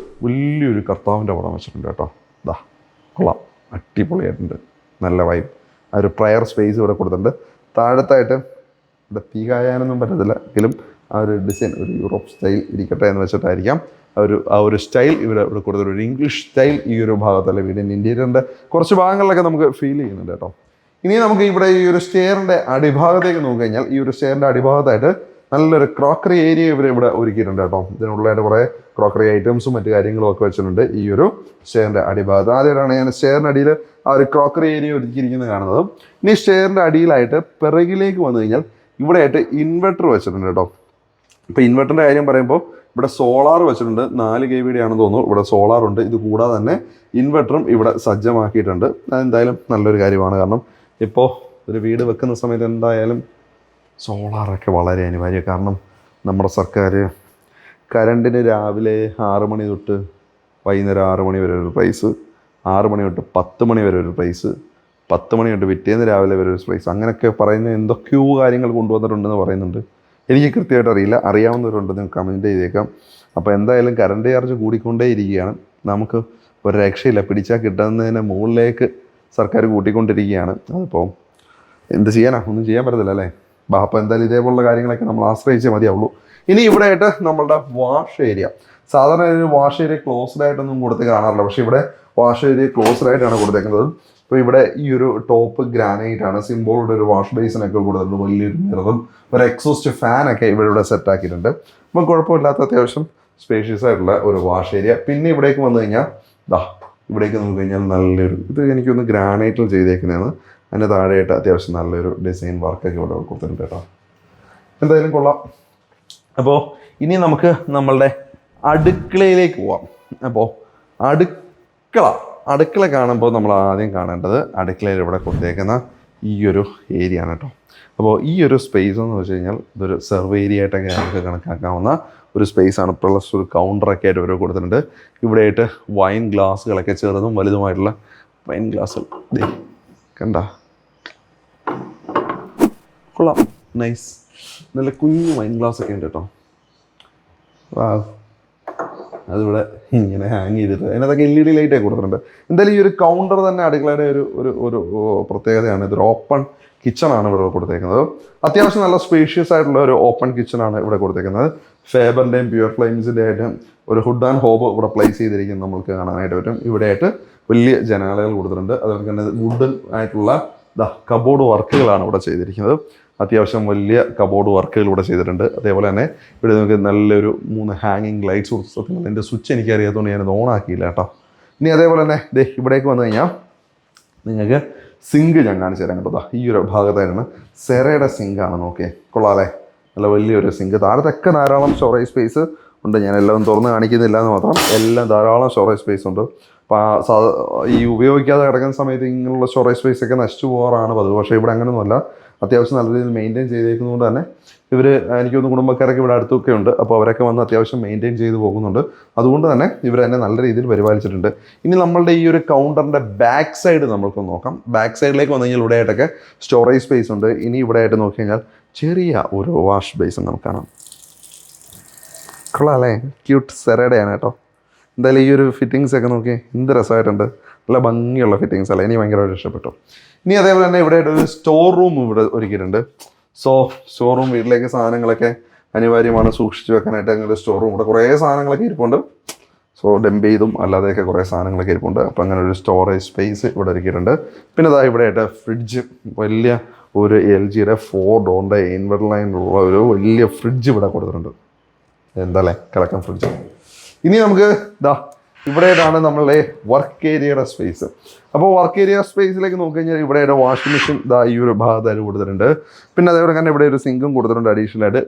വലിയൊരു കർത്താവിൻ്റെ പടം വെച്ചിട്ടുണ്ട് കേട്ടോ. കൊള്ളാം, അടിപൊളിയായിട്ടുണ്ട്, നല്ല വൈബ്. ആ ഒരു പ്രയർ സ്പേസ് ഇവിടെ കൊടുത്തിട്ടുണ്ട്. താഴത്തായിട്ട് ഇവിടെ തീ കായാനൊന്നും പറ്റത്തില്ല, എങ്കിലും ആ ഒരു ഡിസൈൻ ഒരു യൂറോപ്പ് സ്റ്റൈൽ ഇരിക്കട്ടെ എന്ന് വെച്ചിട്ടായിരിക്കാം ആ ഒരു സ്റ്റൈൽ ഇവിടെ കൊടുത്തൊരു ഇംഗ്ലീഷ് സ്റ്റൈൽ ഈ ഒരു ഭാഗത്തല്ല വീടിൻ്റെ ഇൻറ്റീരിയറിൻ്റെ കുറച്ച് ഭാഗങ്ങളിലൊക്കെ നമുക്ക് ഫീൽ ചെയ്യുന്നുണ്ട് കേട്ടോ. ഇനി നമുക്ക് ഇവിടെ ഈ ഒരു സ്റ്റെയറിൻ്റെ അടിഭാഗത്തേക്ക് നോക്കിക്കഴിഞ്ഞാൽ ഈ ഒരു സ്റ്റെയറിൻ്റെ അടിഭാഗത്തായിട്ട് നല്ലൊരു ക്രോക്കറി ഏരിയ ഇവിടെ ഒരുക്കിയിട്ടുണ്ട് കേട്ടോ. ഇതിനുള്ളതായിട്ട് കുറേ ക്രോക്കറി ഐറ്റംസും മറ്റു കാര്യങ്ങളും ഒക്കെ വെച്ചിട്ടുണ്ട് ഈ ഒരു സ്റ്റെയറിൻ്റെ അടിഭാഗത്ത്. ആദ്യമായിട്ടാണ് ഞാൻ സ്റ്റെയറിൻ്റെ അടിയിൽ ആ ഒരു ക്രോക്കറി ഏരിയ ഒരുക്കിയിരിക്കുന്നത് കാണുന്നത്. ഇനി സ്റ്റെയറിൻ്റെ അടിയിലായിട്ട് പിറകിലേക്ക് വന്നു കഴിഞ്ഞാൽ ഇവിടെയായിട്ട് ഇൻവെർട്ടർ വെച്ചിട്ടുണ്ട് കേട്ടോ. ഇപ്പോൾ ഇൻവെർട്ടറിൻ്റെ കാര്യം പറയുമ്പോൾ ഇവിടെ സോളാർ വെച്ചിട്ടുണ്ട്, 4 kVയുടെ ആണെന്ന് തോന്നുന്നു. ഇവിടെ സോളാറുണ്ട്. ഇത് കൂടാതെ തന്നെ ഇൻവെർട്ടറും ഇവിടെ സജ്ജമാക്കിയിട്ടുണ്ട്. അതെന്തായാലും നല്ലൊരു കാര്യമാണ്. കാരണം ഇപ്പോൾ ഒരു വീട് വെക്കുന്ന സമയത്ത് എന്തായാലും സോളാറൊക്കെ വളരെ അനിവാര്യമാണ്. കാരണം നമ്മുടെ സർക്കാർ കറണ്ടിന് രാവിലെ 6 മണി തൊട്ട് വൈകുന്നേരം 6 മണി വരെ ഒരു പ്രൈസ്, 6 മണി തൊട്ട് 10 മണി വരെ ഒരു പ്രൈസ്, 10 മണി തൊട്ട് പിറ്റേന്ന് രാവിലെ വരെ ഒരു പ്രൈസ്, അങ്ങനെയൊക്കെ പറയുന്ന എന്തൊക്കെയോ കാര്യങ്ങൾ കൊണ്ടുവന്നിട്ടുണ്ടെന്ന് പറയുന്നുണ്ട്. എനിക്ക് കൃത്യമായിട്ട് അറിയില്ല, അറിയാവുന്നവരുണ്ട് നിങ്ങൾക്ക് കമൻറ്റ് ചെയ്തേക്കാം. അപ്പോൾ എന്തായാലും കറണ്ട് ചാർജ് കൂടിക്കൊണ്ടേ ഇരിക്കുകയാണ്. നമുക്ക് ഒരു രക്ഷയില്ല, പിടിച്ചാൽ കിട്ടുന്നതിന് മുകളിലേക്ക് സർക്കാർ കൂട്ടിക്കൊണ്ടിരിക്കുകയാണ്. അതിപ്പോൾ എന്ത് ചെയ്യാനാ, ഒന്നും ചെയ്യാൻ പറ്റത്തില്ല അല്ലേ. അപ്പോൾ എന്തായാലും ഇതേപോലുള്ള കാര്യങ്ങളൊക്കെ നമ്മൾ ആശ്രയിച്ചേ മതിയാവുള്ളൂ. ഇനി ഇവിടെ ആയിട്ട് നമ്മളുടെ വാഷ് ഏരിയ, സാധാരണ ഒരു വാഷ് ഏരിയ ക്ലോസ്ഡ് ആയിട്ടൊന്നും കൊടുത്ത് കാണാറില്ല, പക്ഷേ ഇവിടെ വാഷ് ഏരിയ ക്ലോസ്ഡ് ആയിട്ടാണ് കൊടുത്തേക്കുന്നത്. അപ്പോൾ ഇവിടെ ഈ ഒരു ടോപ്പ് ഗ്രാനൈറ്റ് ആണ്, സിംബോളുടെ ഒരു വാഷ് ബേസിനൊക്കെ കൊടുത്തിട്ടുണ്ട്, വലിയൊരു മിററും ഒരു എക്സോസ്റ്റ് ഫാനൊക്കെ ഇവിടെ സെറ്റാക്കിയിട്ടുണ്ട്. അപ്പം കുഴപ്പമില്ലാത്ത അത്യാവശ്യം സ്പേഷ്യസ് ആയിട്ടുള്ള ഒരു വാഷ് ഏരിയ. പിന്നെ ഇവിടേക്ക് വന്നു കഴിഞ്ഞാൽ ഇവിടേക്ക് നോക്കി കഴിഞ്ഞാൽ നല്ലൊരു, ഇത് എനിക്കൊന്ന് ഗ്രാനൈറ്റിൽ ചെയ്തേക്കുന്നതാണ്. അതിൻ്റെ താഴെയായിട്ട് അത്യാവശ്യം നല്ലൊരു ഡിസൈൻ വർക്കൊക്കെ ഇവിടെ കൊടുത്തിട്ടുണ്ട് കേട്ടോ. എന്തായാലും കൊള്ളാം. അപ്പോൾ ഇനി നമുക്ക് നമ്മളുടെ അടുക്കളയിലേക്ക് പോവാം. അപ്പോൾ അടുക്കള കാണുമ്പോൾ നമ്മൾ ആദ്യം കാണേണ്ടത് അടുക്കളയിൽ ഇവിടെ കൊടുത്തേക്കുന്ന ഈ ഒരു ഏരിയ ആണ് കേട്ടോ. അപ്പോൾ ഈ ഒരു സ്പേസ് എന്ന് വെച്ച് കഴിഞ്ഞാൽ ഇതൊരു സെർവ് ഏരിയ ആയിട്ടൊക്കെ നമുക്ക് കണക്കാക്കാവുന്ന ഒരു സ്പേസാണ്. പ്ലസ് ഒരു കൗണ്ടറൊക്കെ ആയിട്ട് ഇവർ കൊടുത്തിട്ടുണ്ട്. ഇവിടെയായിട്ട് വൈൻ ഗ്ലാസ്സുകളൊക്കെ ചെറുതും വലുതുമായിട്ടുള്ള വൈൻ ഗ്ലാസ്സുകൾ കണ്ട കൊള്ളാം, നൈസ്, നല്ല കുഞ്ഞു വൈൻ ഗ്ലാസ്സൊക്കെ ഉണ്ട് കേട്ടോ. അതിവിടെ ഇങ്ങനെ ഹാങ് ചെയ്തിട്ട് അതിനകത്തൊക്കെ LED ലൈറ്റൊക്കെ കൊടുത്തിട്ടുണ്ട്. എന്തായാലും ഈ ഒരു കൗണ്ടർ തന്നെ അടുക്കളയുടെ ഒരു പ്രത്യേകതയാണ്. ഇതൊരു ഓപ്പൺ കിച്ചണാണ് ഇവിടെ കൊടുത്തേക്കുന്നത്. അത്യാവശ്യം നല്ല സ്പേഷ്യസ് ആയിട്ടുള്ള ഒരു ഓപ്പൺ കിച്ചണാണ് ഇവിടെ കൊടുത്തേക്കുന്നത്. ഫേബറിൻ്റെയും പ്യുവർ ഫ്ലെയിംസിൻ്റെ ആയിട്ടും ഒരു ഹുഡ് ആൻഡ് ഹോബ് ഇവിടെ പ്ലേസ് ചെയ്തിരിക്കുന്നത് നമുക്ക് കാണാനായിട്ട് പറ്റും. ഇവിടെയായിട്ട് വലിയ ജനാലകൾ കൊടുത്തിട്ടുണ്ട്. അതുപോലെ തന്നെ വുഡൻ ആയിട്ടുള്ള കബോർഡ് വർക്കുകളാണ് ഇവിടെ ചെയ്തിരിക്കുന്നത്. അത്യാവശ്യം വലിയ കബോർഡ് വർക്കുകൾ ഇവിടെ ചെയ്തിട്ടുണ്ട്. അതേപോലെ തന്നെ ഇവിടെ നമുക്ക് നല്ലൊരു 3 ഹാങ്ങിങ് ലൈറ്റ്സ് കൊടുത്തിട്ടുണ്ട്. എൻ്റെ സ്വിച്ച് എനിക്കറിയാത്തതുകൊണ്ട് ഞാനത് ഓൺ ആക്കിയില്ല കേട്ടോ. ഇനി അതേപോലെ തന്നെ ഇവിടേക്ക് വന്നു കഴിഞ്ഞാൽ നിങ്ങൾക്ക് സിങ്ക് ഞാൻ കാണിച്ചു തരാൻ കേട്ടോ. ഈ ഒരു ഭാഗത്തായിരുന്നു സെറയുടെ സിങ്കാണ്, നോക്കിയേ, കൊള്ളാമല്ലേ, നല്ല വലിയൊരു സിങ്ക്. താഴത്തൊക്കെ ധാരാളം സ്റ്റോറേജ് സ്പേസ് ഉണ്ട്. ഞാൻ എല്ലാം തുറന്ന് കാണിക്കുന്നില്ല എന്ന് മാത്രം, എല്ലാം ധാരാളം സ്റ്റോറേജ് സ്പേസ് ഉണ്ട്. അപ്പോൾ ഈ ഉപയോഗിക്കാതെ കിടക്കുന്ന സമയത്ത് ഇങ്ങനെയുള്ള സ്റ്റോറേജ് സ്പേസ് ഒക്കെ നശിച്ചു പോകാറാണ് പതിവ്. പക്ഷേ ഇവിടെ അങ്ങനെയൊന്നുമല്ല, അത്യാവശ്യം നല്ല രീതിയിൽ മെയിൻറ്റെയിൻ ചെയ്തേക്കുന്നതുകൊണ്ട് തന്നെ ഇവർ, എനിക്കൊന്ന് കുടുംബക്കാരൊക്കെ ഇവിടെ അടുത്തൊക്കെ ഉണ്ട്. അപ്പോൾ അവരൊക്കെ വന്ന് അത്യാവശ്യം മെയിൻറ്റെയിൻ ചെയ്ത് പോകുന്നുണ്ട്. അതുകൊണ്ട് തന്നെ ഇവർ തന്നെ നല്ല രീതിയിൽ പരിപാലിച്ചിട്ടുണ്ട്. ഇനി നമ്മളുടെ ഈ ഒരു കൗണ്ടറിൻ്റെ ബാക്ക് സൈഡ് നമ്മൾക്കൊന്ന് നോക്കാം. ബാക്ക് സൈഡിലേക്ക് വന്നു കഴിഞ്ഞാൽ ഇവിടെയായിട്ടൊക്കെ സ്റ്റോറേജ് സ്പേസ് ഉണ്ട്. ഇനി ഇവിടെയായിട്ട് നോക്കി കഴിഞ്ഞാൽ ചെറിയ ഒരു വാഷ് ബേസും നമുക്ക് കാണാം. കൊള്ളാമല്ലേ, ക്യൂട്ട് സെറയുടെയാണ് കേട്ടോ. എന്തായാലും ഈ ഒരു ഫിറ്റിങ്സ് ഒക്കെ നോക്കി എന്ത് രസമായിട്ടുണ്ട്, നല്ല ഭംഗിയുള്ള ഫിറ്റിങ്സ് അല്ലേ, എനിക്ക് ഭയങ്കരമായിട്ട് ഇഷ്ടപ്പെട്ടു. ഇനി അതേപോലെ തന്നെ ഇവിടെ ഒരു സ്റ്റോർ റൂം ഇവിടെ ഒരുക്കിയിട്ടുണ്ട്. സ്റ്റോർ റൂം, വീട്ടിലേക്ക് സാധനങ്ങളൊക്കെ അനിവാര്യമാണ് സൂക്ഷിച്ച് വെക്കാനായിട്ട്. അങ്ങനെ സ്റ്റോർ റൂം, ഇവിടെ കുറേ സാധനങ്ങളൊക്കെ ഇരിപ്പുണ്ട്. ഡംപ് ചെയ്തും അല്ലാതെയൊക്കെ കുറേ സാധനങ്ങളൊക്കെ ഇരിപ്പുണ്ട്. അപ്പോൾ അങ്ങനെ ഒരു സ്റ്റോറേജ് സ്പേസ് ഇവിടെ ഒരുക്കിയിട്ടുണ്ട്. പിന്നെ അതാ ഇവിടെയായിട്ട് ഫ്രിഡ്ജ്, വലിയ ഒരു LGയുടെ 4 ഡോറിൻ്റെ ഇൻവെർട്ടർ ലൈനുള്ള ഒരു വലിയ ഫ്രിഡ്ജ് ഇവിടെ കൊടുത്തിട്ടുണ്ട്. എന്താല്ലേ കിടക്കാൻ ഫ്രിഡ്ജ്. ഇനി നമുക്ക് ഇവിടെയാണ് നമ്മളുടെ വർക്ക് ഏരിയയുടെ സ്പേസ്. അപ്പോൾ വർക്ക് ഏരിയ സ്പേസിലേക്ക് നോക്കിക്കഴിഞ്ഞാൽ ഇവിടെ വാഷിംഗ് മെഷീൻ ഈ ഒരു ഭാഗത്തായിട്ട് കൊടുത്തിട്ടുണ്ട്. പിന്നെ അതേപോലെ തന്നെ ഇവിടെ ഒരു സിങ്കും കൊടുത്തിട്ടുണ്ട് അഡീഷണൽ ആയിട്ട്,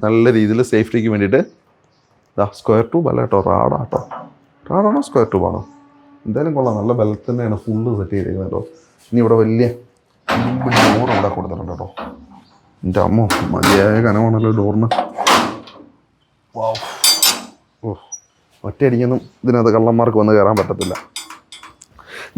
നല്ല രീതിയിൽ സേഫ്റ്റിക്ക് വേണ്ടിയിട്ട്. സ്ക്വയർ ട്യൂബ് അല്ല കേട്ടോ, റാഡാണോ സ്ക്വയർ ട്യൂബാണോ, എന്തായാലും കൊള്ളാം, നല്ല ബലത്തിൽ തന്നെയാണ് ഫുള്ള് സെറ്റ് ചെയ്തിരിക്കുന്നത് കേട്ടോ. ഇനി ഇവിടെ വലിയ ഡോർ ഇവിടെ കൊടുത്തിട്ടുണ്ട് കേട്ടോ. എൻ്റെ അമ്മോ, മതിയായ കനമാണല്ലോ ഡോറിന്. ഒറ്റയടിക്കൊന്നും ഇതിനകത്ത് കള്ളന്മാർക്ക് വന്ന് കയറാൻ പറ്റത്തില്ല.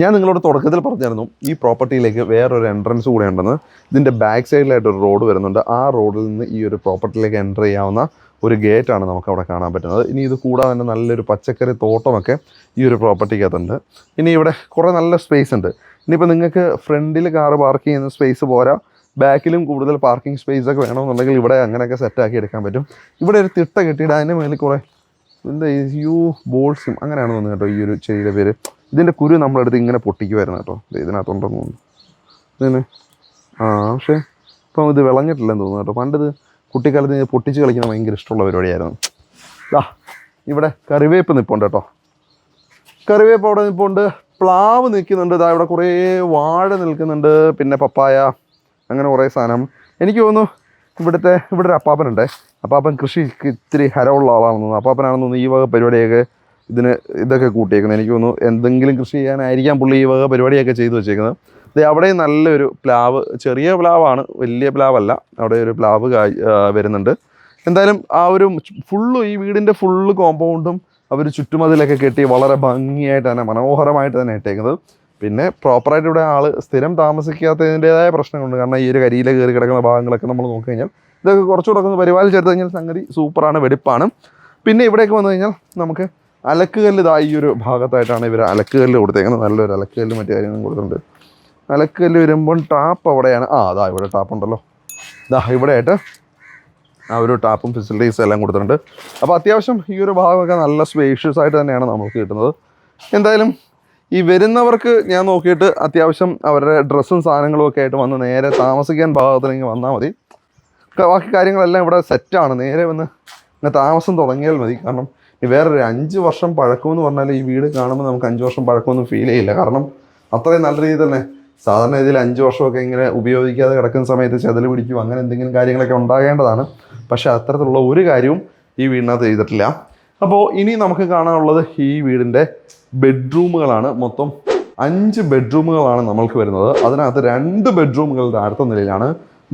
ഞാൻ നിങ്ങളോട് തുടക്കത്തിൽ പറഞ്ഞായിരുന്നു ഈ പ്രോപ്പർട്ടിയിലേക്ക് വേറൊരു എൻട്രൻസ് കൂടെ ഉണ്ടെന്ന്. ഇതിൻ്റെ ബാക്ക് സൈഡിലായിട്ട് ഒരു റോഡ് വരുന്നുണ്ട്. ആ റോഡിൽ നിന്ന് ഈ ഒരു പ്രോപ്പർട്ടിയിലേക്ക് എൻ്റർ ചെയ്യാവുന്ന ഒരു ഗേറ്റാണ് നമുക്ക് അവിടെ കാണാൻ പറ്റുന്നത്. ഇനി ഇത് കൂടാതെ തന്നെ നല്ലൊരു പച്ചക്കറി തോട്ടമൊക്കെ ഈ ഒരു പ്രോപ്പർട്ടിക്കകത്തുണ്ട്. ഇനി ഇവിടെ കുറേ നല്ല സ്പേസ് ഉണ്ട്. ഇനിയിപ്പോൾ നിങ്ങൾക്ക് ഫ്രണ്ടിൽ കാറ് പാർക്ക് ചെയ്യുന്ന സ്പേസ് പോരാ, ബാക്കിലും കൂടുതൽ പാർക്കിംഗ് സ്പേസ് ഒക്കെ വേണമെന്നുണ്ടെങ്കിൽ ഇവിടെ അങ്ങനെയൊക്കെ സെറ്റാക്കി എടുക്കാൻ പറ്റും. ഇവിടെ ഒരു തിട്ട കെട്ടിയിട്ട് അതിൻ്റെ മേളിൽ കുറേ എന്താ ബോൾസും അങ്ങനെയാണ് തോന്നുന്നത് കേട്ടോ ഈ ഒരു ചെടിയുടെ പേര്. ഇതിൻ്റെ കുരു നമ്മളെടുത്ത് ഇങ്ങനെ പൊട്ടിക്കുമായിരുന്നു കേട്ടോ. ഇതിനകത്തുണ്ടെന്ന് തോന്നുന്നു ഇതിന്. പക്ഷേ ഇപ്പം ഇത് വിളഞ്ഞിട്ടില്ലെന്ന് തോന്നുന്നു കേട്ടോ. പണ്ടിത് കുട്ടിക്കാലത്ത് പൊട്ടിച്ച് കളിക്കുന്ന ഭയങ്കര ഇഷ്ടമുള്ള പരിപാടിയായിരുന്നു. ഇവിടെ കറിവേപ്പ് നിൽപ്പുണ്ട് കേട്ടോ. കറിവേപ്പ് അവിടെ നിൽപ്പുണ്ട്. പ്ലാവ് നിൽക്കുന്നുണ്ട്. ഇതാ ഇവിടെ കുറേ വാഴ നിൽക്കുന്നുണ്ട്. പിന്നെ പപ്പായ അങ്ങനെ കുറേ സാധനം. എനിക്ക് തോന്നുന്നു ഇവിടെ ഒരു അപ്പാപ്പനുണ്ട്. അപ്പാപ്പൻ കൃഷിക്ക് ഇത്തിരി ഹരമുള്ള ആളാണെന്ന് തോന്നുന്നു. അപ്പാപ്പനാണെന്ന് തോന്നുന്നു ഈ വക പരിപാടിയൊക്കെ ഇതൊക്കെ കൂട്ടിയേക്കുന്നത്. എനിക്ക് തോന്നുന്നു എന്തെങ്കിലും കൃഷി ചെയ്യാനായിരിക്കാം പുള്ളി ഈ വക പരിപാടിയൊക്കെ ചെയ്തു വെച്ചേക്കുന്നത്. ഇത് അവിടെ നല്ലൊരു പ്ലാവ്, ചെറിയ പ്ലാവാണ്, വലിയ പ്ലാവല്ല. അവിടെ ഒരു പ്ലാവ് വരുന്നുണ്ട്. എന്തായാലും ആ ഒരു ഫുള്ള് ഈ വീടിൻ്റെ ഫുള്ള് കോമ്പൗണ്ടും അവർ ചുറ്റുമതിലൊക്കെ കെട്ടി വളരെ ഭംഗിയായിട്ട് തന്നെ മനോഹരമായിട്ട് തന്നെ ഇട്ടേക്കുന്നത്. പിന്നെ പ്രോപ്പറായിട്ട് ഇവിടെ സ്ഥിരം താമസിക്കാത്തതിൻ്റെതായ പ്രശ്നങ്ങളുണ്ട്. കാരണം ഈ ഒരു കരിയില കയറി കിടക്കുന്ന ഭാഗങ്ങളൊക്കെ നമ്മൾ നോക്കി കഴിഞ്ഞാൽ ഇതൊക്കെ കുറച്ചുകൂടെ ഒന്ന് പരിപാലിച്ചെടുത്ത് കഴിഞ്ഞാൽ സംഗതി സൂപ്പറാണ്, വെടിപ്പാണ്. പിന്നെ ഇവിടേക്ക് വന്നു കഴിഞ്ഞാൽ നമുക്ക് അലക്കുകല്ല് ഈ ഒരു ഭാഗത്തായിട്ടാണ് ഇവർ അലക്കുകല്ല് കൊടുത്തേക്കുന്നത്. നല്ലൊരു അലക്കുകല്ല് മറ്റു കാര്യങ്ങളും കൊടുത്തിട്ടുണ്ട്. അലക്കുകല്ല് വരുമ്പോൾ ടാപ്പ് അവിടെയാണ്. അതാ ഇവിടെ ടാപ്പുണ്ടല്ലോ. ഇവിടെയായിട്ട് ആ ഒരു ടാപ്പും ഫെസിലിറ്റീസും എല്ലാം കൊടുത്തിട്ടുണ്ട്. അപ്പോൾ അത്യാവശ്യം ഈ ഒരു ഭാഗമൊക്കെ നല്ല സ്പേഷ്യസ് ആയിട്ട് തന്നെയാണ് നമുക്ക് കിട്ടുന്നത്. എന്തായാലും ഈ വരുന്നവർക്ക് ഞാൻ നോക്കിയിട്ട് അത്യാവശ്യം അവരുടെ ഡ്രസ്സും സാധനങ്ങളും ഒക്കെ ആയിട്ട് വന്ന് നേരെ താമസിക്കാൻ പാകത്തിലേക്ക് വന്നാൽ മതി. ബാക്കി കാര്യങ്ങളെല്ലാം ഇവിടെ സെറ്റാണ്. നേരെ വന്ന് താമസം തുടങ്ങിയാൽ മതി. കാരണം വേറൊരു 5 വർഷം പഴക്കമെന്ന് പറഞ്ഞാൽ ഈ വീട് കാണുമ്പോൾ നമുക്ക് 5 വർഷം പഴക്കമൊന്നും ഫീൽ ചെയ്യില്ല. കാരണം അത്രയും നല്ല രീതിയിൽ തന്നെ സാധാരണ ഇതിൽ 5 വർഷമൊക്കെ ഇങ്ങനെ ഉപയോഗിക്കാതെ കിടക്കുന്ന സമയത്ത് ചെതൽ പിടിക്കും, അങ്ങനെ എന്തെങ്കിലും കാര്യങ്ങളൊക്കെ ഉണ്ടാകേണ്ടതാണ്. പക്ഷേ അത്തരത്തിലുള്ള ഒരു കാര്യവും ഈ വീടിനകത്ത് ചെയ്തിട്ടില്ല. അപ്പോൾ ഇനി നമുക്ക് കാണാനുള്ളത് ഈ വീടിൻ്റെ ബെഡ്റൂമുകളാണ്. മൊത്തം 5 ബെഡ്റൂമുകളാണ് നമ്മൾക്ക് വരുന്നത്. അതിനകത്ത് 2 ബെഡ്റൂമുകൾ താഴത്തെ നിലയിലാണ്,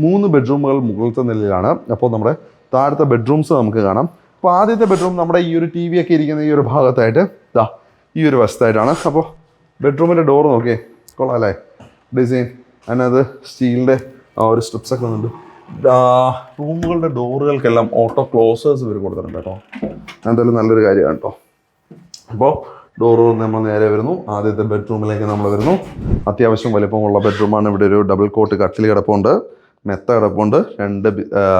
3 ബെഡ്റൂമുകൾ മുകളിലത്തെ നിലയിലാണ്. അപ്പോൾ നമ്മുടെ താഴത്തെ ബെഡ്റൂംസ് നമുക്ക് കാണാം. അപ്പോൾ ആദ്യത്തെ ബെഡ്റൂം നമ്മുടെ ഈ ഒരു TV ഒക്കെ ഇരിക്കുന്ന ഈ ഒരു ഭാഗത്തായിട്ട് ഈ ഒരു വശത്തായിട്ടാണ്. അപ്പോൾ ബെഡ്റൂമിൻ്റെ ഡോർ നോക്കിയേ, കൊള്ളാം അല്ലേ ഡിസൈൻ. അതിനകത്ത് സ്റ്റീലിൻ്റെ ഒരു സ്ട്രിപ്സൊക്കെ വന്നിട്ടുണ്ട്. റൂമുകളുടെ ഡോറുകൾക്കെല്ലാം ഓട്ടോ ക്ലോസേഴ്സ് ഇവർ കൊടുത്തിട്ടുണ്ട് കേട്ടോ. എന്തായാലും നല്ലൊരു കാര്യമാണ് കേട്ടോ. അപ്പോൾ ഡോറ് നമ്മൾ നേരെ വരുന്നു. ആദ്യത്തെ ബെഡ്റൂമിലേക്ക് നമ്മൾ വരുന്നു. അത്യാവശ്യം വലിപ്പമുള്ള ബെഡ്റൂമാണ്. ഇവിടെ ഒരു ഡബിൾ കോട്ട് കട്ടിൽ കിടപ്പുണ്ട്, മെത്ത കിടപ്പുണ്ട്. 2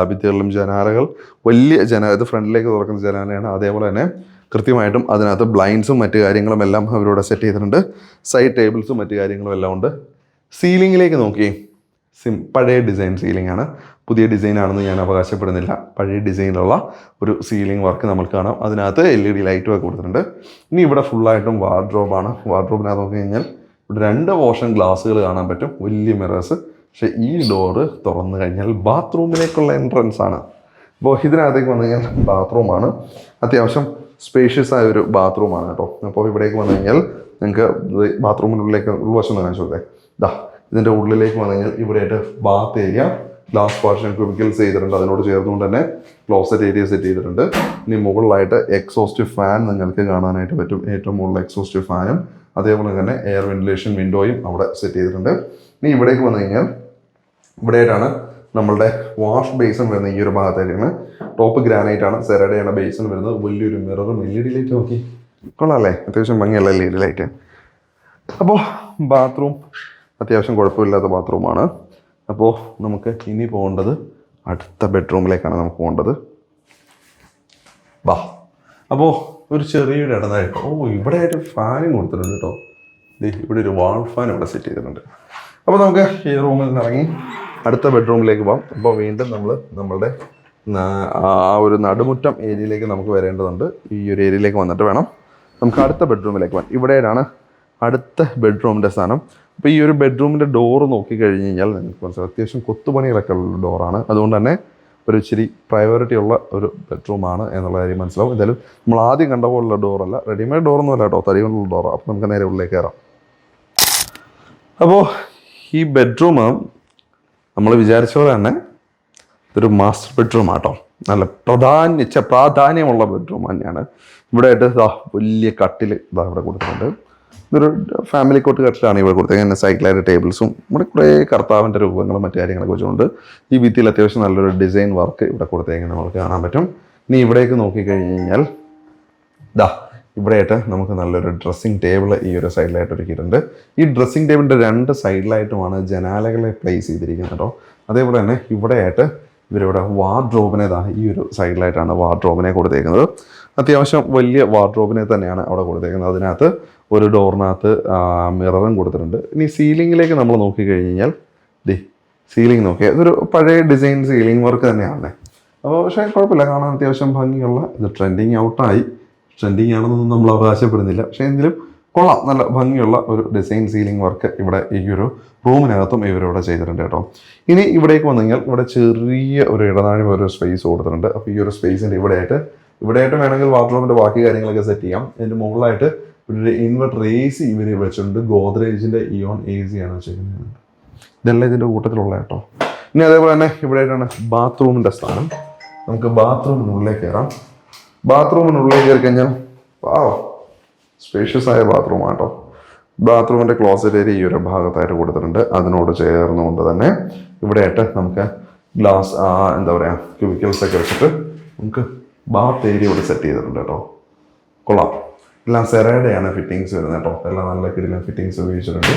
ഭിത്തികളിലും ജനാലകൾ, വലിയ ഇത് ഫ്രണ്ടിലേക്ക് തുറക്കുന്ന ജനാലയാണ്. അതേപോലെ തന്നെ കൃത്യമായിട്ടും അതിനകത്ത് ബ്ലൈൻഡ്സും മറ്റു കാര്യങ്ങളും എല്ലാം അവരിവിടെ സെറ്റ് ചെയ്തിട്ടുണ്ട്. സൈഡ് ടേബിൾസും മറ്റു കാര്യങ്ങളും എല്ലാം ഉണ്ട്. സീലിങ്ങിലേക്ക് നോക്കി, പഴയ ഡിസൈൻ സീലിംഗ് ആണ്, പുതിയ ഡിസൈനാണെന്ന് ഞാൻ അവകാശപ്പെടുന്നില്ല. പഴയ ഡിസൈനിലുള്ള ഒരു സീലിംഗ് വർക്ക് നമുക്ക് കാണാം. അതിനകത്ത് LED ലൈറ്റും ഒക്കെ കൊടുത്തിട്ടുണ്ട്. ഇനി ഇവിടെ ഫുള്ളായിട്ടും വാർഡ്രോബാണ്. വാർഡ്രോബിനകത്ത് നോക്കി കഴിഞ്ഞാൽ ഇവിടെ 2 മോഷൻ ഗ്ലാസ്സുകൾ കാണാൻ പറ്റും, വലിയ മിറേഴ്സ്. പക്ഷേ ഈ ഡോറ് തുറന്നു കഴിഞ്ഞാൽ ബാത്റൂമിലേക്കുള്ള എൻട്രൻസ് ആണ്. അപ്പോൾ ഇതിനകത്തേക്ക് വന്നു കഴിഞ്ഞാൽ ബാത്റൂമാണ്. അത്യാവശ്യം സ്പേഷ്യസ് ആയ ഒരു ബാത്റൂമാണ് കേട്ടോ. അപ്പോൾ ഇവിടേക്ക് വന്നു കഴിഞ്ഞാൽ നിങ്ങൾക്ക് ബാത്റൂമിനുള്ളിലേക്ക് ഉൾവശം കാണിച്ചു കൊടുത്തേ. ഇതിൻ്റെ ഉള്ളിലേക്ക് വന്നു കഴിഞ്ഞാൽ ഇവിടെയായിട്ട് ബാത്ത് ഏരിയ, ഗ്ലാസ് പാർഷൻ ക്യൂബിക്കൽസ് ചെയ്തിട്ടുണ്ട്. അതിനോട് ചേർന്നുകൊണ്ട് തന്നെ ക്ലോസറ്റ് ഏരിയ സെറ്റ് ചെയ്തിട്ടുണ്ട്. ഇനി മുകളിലായിട്ട് എക്സോസ്റ്റ് ഫാൻ നിങ്ങൾക്ക് കാണാനായിട്ട് പറ്റും. ഏറ്റവും മുകളിൽ എക്സോസ്റ്റ് ഫാനും അതേപോലെ തന്നെ എയർ വെന്റിലേഷൻ വിൻഡോയും അവിടെ സെറ്റ് ചെയ്തിട്ടുണ്ട്. ഇനി ഇവിടേക്ക് വന്നു കഴിഞ്ഞാൽ ഇവിടെയായിട്ടാണ് നമ്മളുടെ വാഷ് ബേസിൻ വരുന്നത്. ഈ ഒരു ഭാഗത്തായിട്ടാണ്. ടോപ്പ് ഗ്രാനൈറ്റ് ആണ്, സെറഡയാണ് ബേസിൻ വരുന്നത്. വലിയൊരു മിററും LED ലൈറ്റ് നോക്കി, കൊള്ളാമല്ലേ, അത്യാവശ്യം ഭംഗിയുള്ള LED ലൈറ്റ്. അപ്പോൾ ബാത്റൂം അത്യാവശ്യം കുഴപ്പമില്ലാത്ത ബാത്റൂമാണ്. അപ്പോൾ നമുക്ക് ഇനി പോകേണ്ടത് അടുത്ത ബെഡ്റൂമിലേക്കാണ് നമുക്ക് പോകേണ്ടത്. അപ്പോൾ ഒരു ചെറിയൊരു ഇടതായിട്ട് ഇവിടെ ആയിട്ട് ഫാനും കൊടുത്തിട്ടുണ്ട് കേട്ടോ. ഇവിടെ ഒരു വാൾ ഫാൻ ഇവിടെ സെറ്റ് ചെയ്തിട്ടുണ്ട്. അപ്പോൾ നമുക്ക് ഈ റൂമിൽ നിന്ന് ഇറങ്ങി അടുത്ത ബെഡ്റൂമിലേക്ക് പോകാം. അപ്പോൾ വീണ്ടും നമ്മളുടെ ആ ഒരു നടുമുറ്റം ഏരിയയിലേക്ക് നമുക്ക് വരേണ്ടതുണ്ട്. ഈ ഒരു ഏരിയയിലേക്ക് വന്നിട്ട് വേണം നമുക്ക് അടുത്ത ബെഡ്റൂമിലേക്ക് പോകാൻ. ഇവിടെയാണ് അടുത്ത ബെഡ്റൂമിൻ്റെ സ്ഥാനം. അപ്പോൾ ഈ ഒരു ബെഡ്റൂമിൻ്റെ ഡോറ് നോക്കിക്കഴിഞ്ഞ് കഴിഞ്ഞാൽ നിങ്ങൾക്ക് മനസ്സിലാവും അത്യാവശ്യം കൊത്തുപണികളൊക്കെ ഉള്ള ഡോറാണ്. അതുകൊണ്ട് തന്നെ ഒരു ഇച്ചിരി പ്രയോറിറ്റി ഉള്ള ഒരു ബെഡ്റൂമാണ് എന്നുള്ള കാര്യം മനസ്സിലാവും. എന്തായാലും നമ്മൾ ആദ്യം കണ്ട പോലുള്ള ഡോറല്ല, റെഡിമെയ്ഡ് ഡോറൊന്നും അല്ല കേട്ടോ, തടി കൊണ്ടുള്ള ഡോറാണ്. അപ്പോൾ നമുക്ക് നേരെ ഉള്ളിലേക്ക് കയറാം. അപ്പോൾ ഈ ബെഡ്റൂം നമ്മൾ വിചാരിച്ച പോലെ തന്നെ ഇതൊരു മാസ്റ്റർ ബെഡ്റൂമാണ് കേട്ടോ. നല്ല പ്രാധാന്യമുള്ള ബെഡ്റൂം തന്നെയാണ്. ഇവിടെ ആയിട്ട് വലിയ കട്ടിൽ ഇവിടെ കൊടുത്തിട്ടുണ്ട്. ഇതൊരു ഫാമിലി കോട്ട് കട്ടിലാണ് ഇവിടെ കൊടുത്തത്. അങ്ങനെ സൈക്കിളായിട്ട് ടേബിൾസും ഇവിടെ കുറേ കർത്താവിൻ്റെ രൂപങ്ങളും മറ്റു കാര്യങ്ങളൊക്കെ വെച്ചുകൊണ്ട് ഈ ഭിത്തിയിൽ അത്യാവശ്യം നല്ലൊരു ഡിസൈൻ വർക്ക് ഇവിടെ കൊടുത്തേക്ക് നമുക്ക് കാണാൻ പറ്റും. ഇനി ഇവിടേക്ക് നോക്കിക്കഴിഞ്ഞ് കഴിഞ്ഞാൽ ഇവിടെയായിട്ട് നമുക്ക് നല്ലൊരു ഡ്രസ്സിങ് ടേബിൾ ഈ ഒരു സൈഡിലായിട്ട് ഒരുക്കിയിട്ടുണ്ട്. ഈ ഡ്രസ്സിങ് ടേബിളിൻ്റെ 2 സൈഡിലായിട്ടുമാണ് ജനാലകളെ പ്ലേസ് ചെയ്തിരിക്കുന്നത് കേട്ടോ. അതേപോലെ തന്നെ ഇവിടെയായിട്ട് ഇവരിവിടെ വാർഡ്രോബിനെ ഈ ഒരു സൈഡിലായിട്ടാണ് വാർഡ്രോബിനെ കൊടുത്തേക്കുന്നത്. അത്യാവശ്യം വലിയ വാർഡ്രോബിനെ തന്നെയാണ് അവിടെ കൊടുത്തേക്കുന്നത്. അതിനകത്ത് ഒരു ഡോറിനകത്ത് മിററും കൊടുത്തിട്ടുണ്ട്. ഇനി സീലിങ്ങിലേക്ക് നമ്മൾ നോക്കിക്കഴിഞ്ഞാൽ സീലിംഗ് നോക്കിയാൽ ഇതൊരു പഴയ ഡിസൈൻ സീലിംഗ് വർക്ക് തന്നെയാണ്. അപ്പോൾ പക്ഷേ കുഴപ്പമില്ല, കാണാൻ അത്യാവശ്യം ഭംഗിയുള്ള, ഇത് ട്രെൻഡിങ് ഔട്ടായി, ട്രെൻഡിങ് ആണെന്നൊന്നും നമ്മൾ അവകാശപ്പെടുന്നില്ല, പക്ഷേ എങ്കിലും കൊള്ളാം, നല്ല ഭംഗിയുള്ള ഒരു ഡിസൈൻ സീലിംഗ് വർക്ക് ഇവിടെ ഈ ഒരു റൂമിനകത്തും ഇവരിവിടെ ചെയ്തിട്ടുണ്ട് കേട്ടോ. ഇനി ഇവിടേക്ക് വന്നു കഴിഞ്ഞാൽ ഇവിടെ ചെറിയ ഒരു ഇടനാഴി ഒരു സ്പേസ് കൊടുത്തിട്ടുണ്ട്. അപ്പോൾ ഈ ഒരു സ്പേസിൻ്റെ ഇവിടെയായിട്ട് വേണമെങ്കിൽ വാർഡ്രോബിൻ്റെ ബാക്കി കാര്യങ്ങളൊക്കെ സെറ്റ് ചെയ്യാം. ഇതിൻ്റെ മുകളിലായിട്ട് ഒരു ഇൻവെർട്ടർ AC ഇവർ വെച്ചിട്ടുണ്ട്. ഗോദ്രേജിൻ്റെ ഇയോൺ AC ആണ് വെച്ചിരിക്കുന്നത്. ഇതെല്ലാം ഇതിൻ്റെ കൂട്ടത്തിലുള്ള കേട്ടോ. ഇനി അതേപോലെ തന്നെ ഇവിടെയായിട്ടാണ് ബാത്റൂമിൻ്റെ സ്ഥാനം. നമുക്ക് ബാത്റൂമിനുള്ളിലേക്ക് കയറാം. ബാത്റൂമിനുള്ളിലേക്ക് കയറി കഴിഞ്ഞാൽ സ്പേഷ്യസ് ആയ ബാത്റൂമാണ് കേട്ടോ. ബാത്റൂമിൻ്റെ ക്ലോസറ്റ് ഏരിയ ഈ ഒരു ഭാഗത്തായിട്ട് കൊടുത്തിട്ടുണ്ട്. അതിനോട് ചേർന്നുകൊണ്ട് തന്നെ ഇവിടെയായിട്ട് നമുക്ക് ഗ്ലാസ് എന്താ പറയുക ക്യൂബിക്കൽസ് ഒക്കെ വെച്ചിട്ട് നമുക്ക് ബാത്ത് ഏരിയ ഇവിടെ സെറ്റ് ചെയ്തിട്ടുണ്ട് കേട്ടോ. കൊള്ളാം. എല്ലാം സെറയുടെയാണ് ഫിറ്റിങ്സ് വരുന്നത് കേട്ടോ. എല്ലാം നല്ല കിടിലൻ ഫിറ്റിങ്സ് ഉപയോഗിച്ചിട്ടുണ്ട്.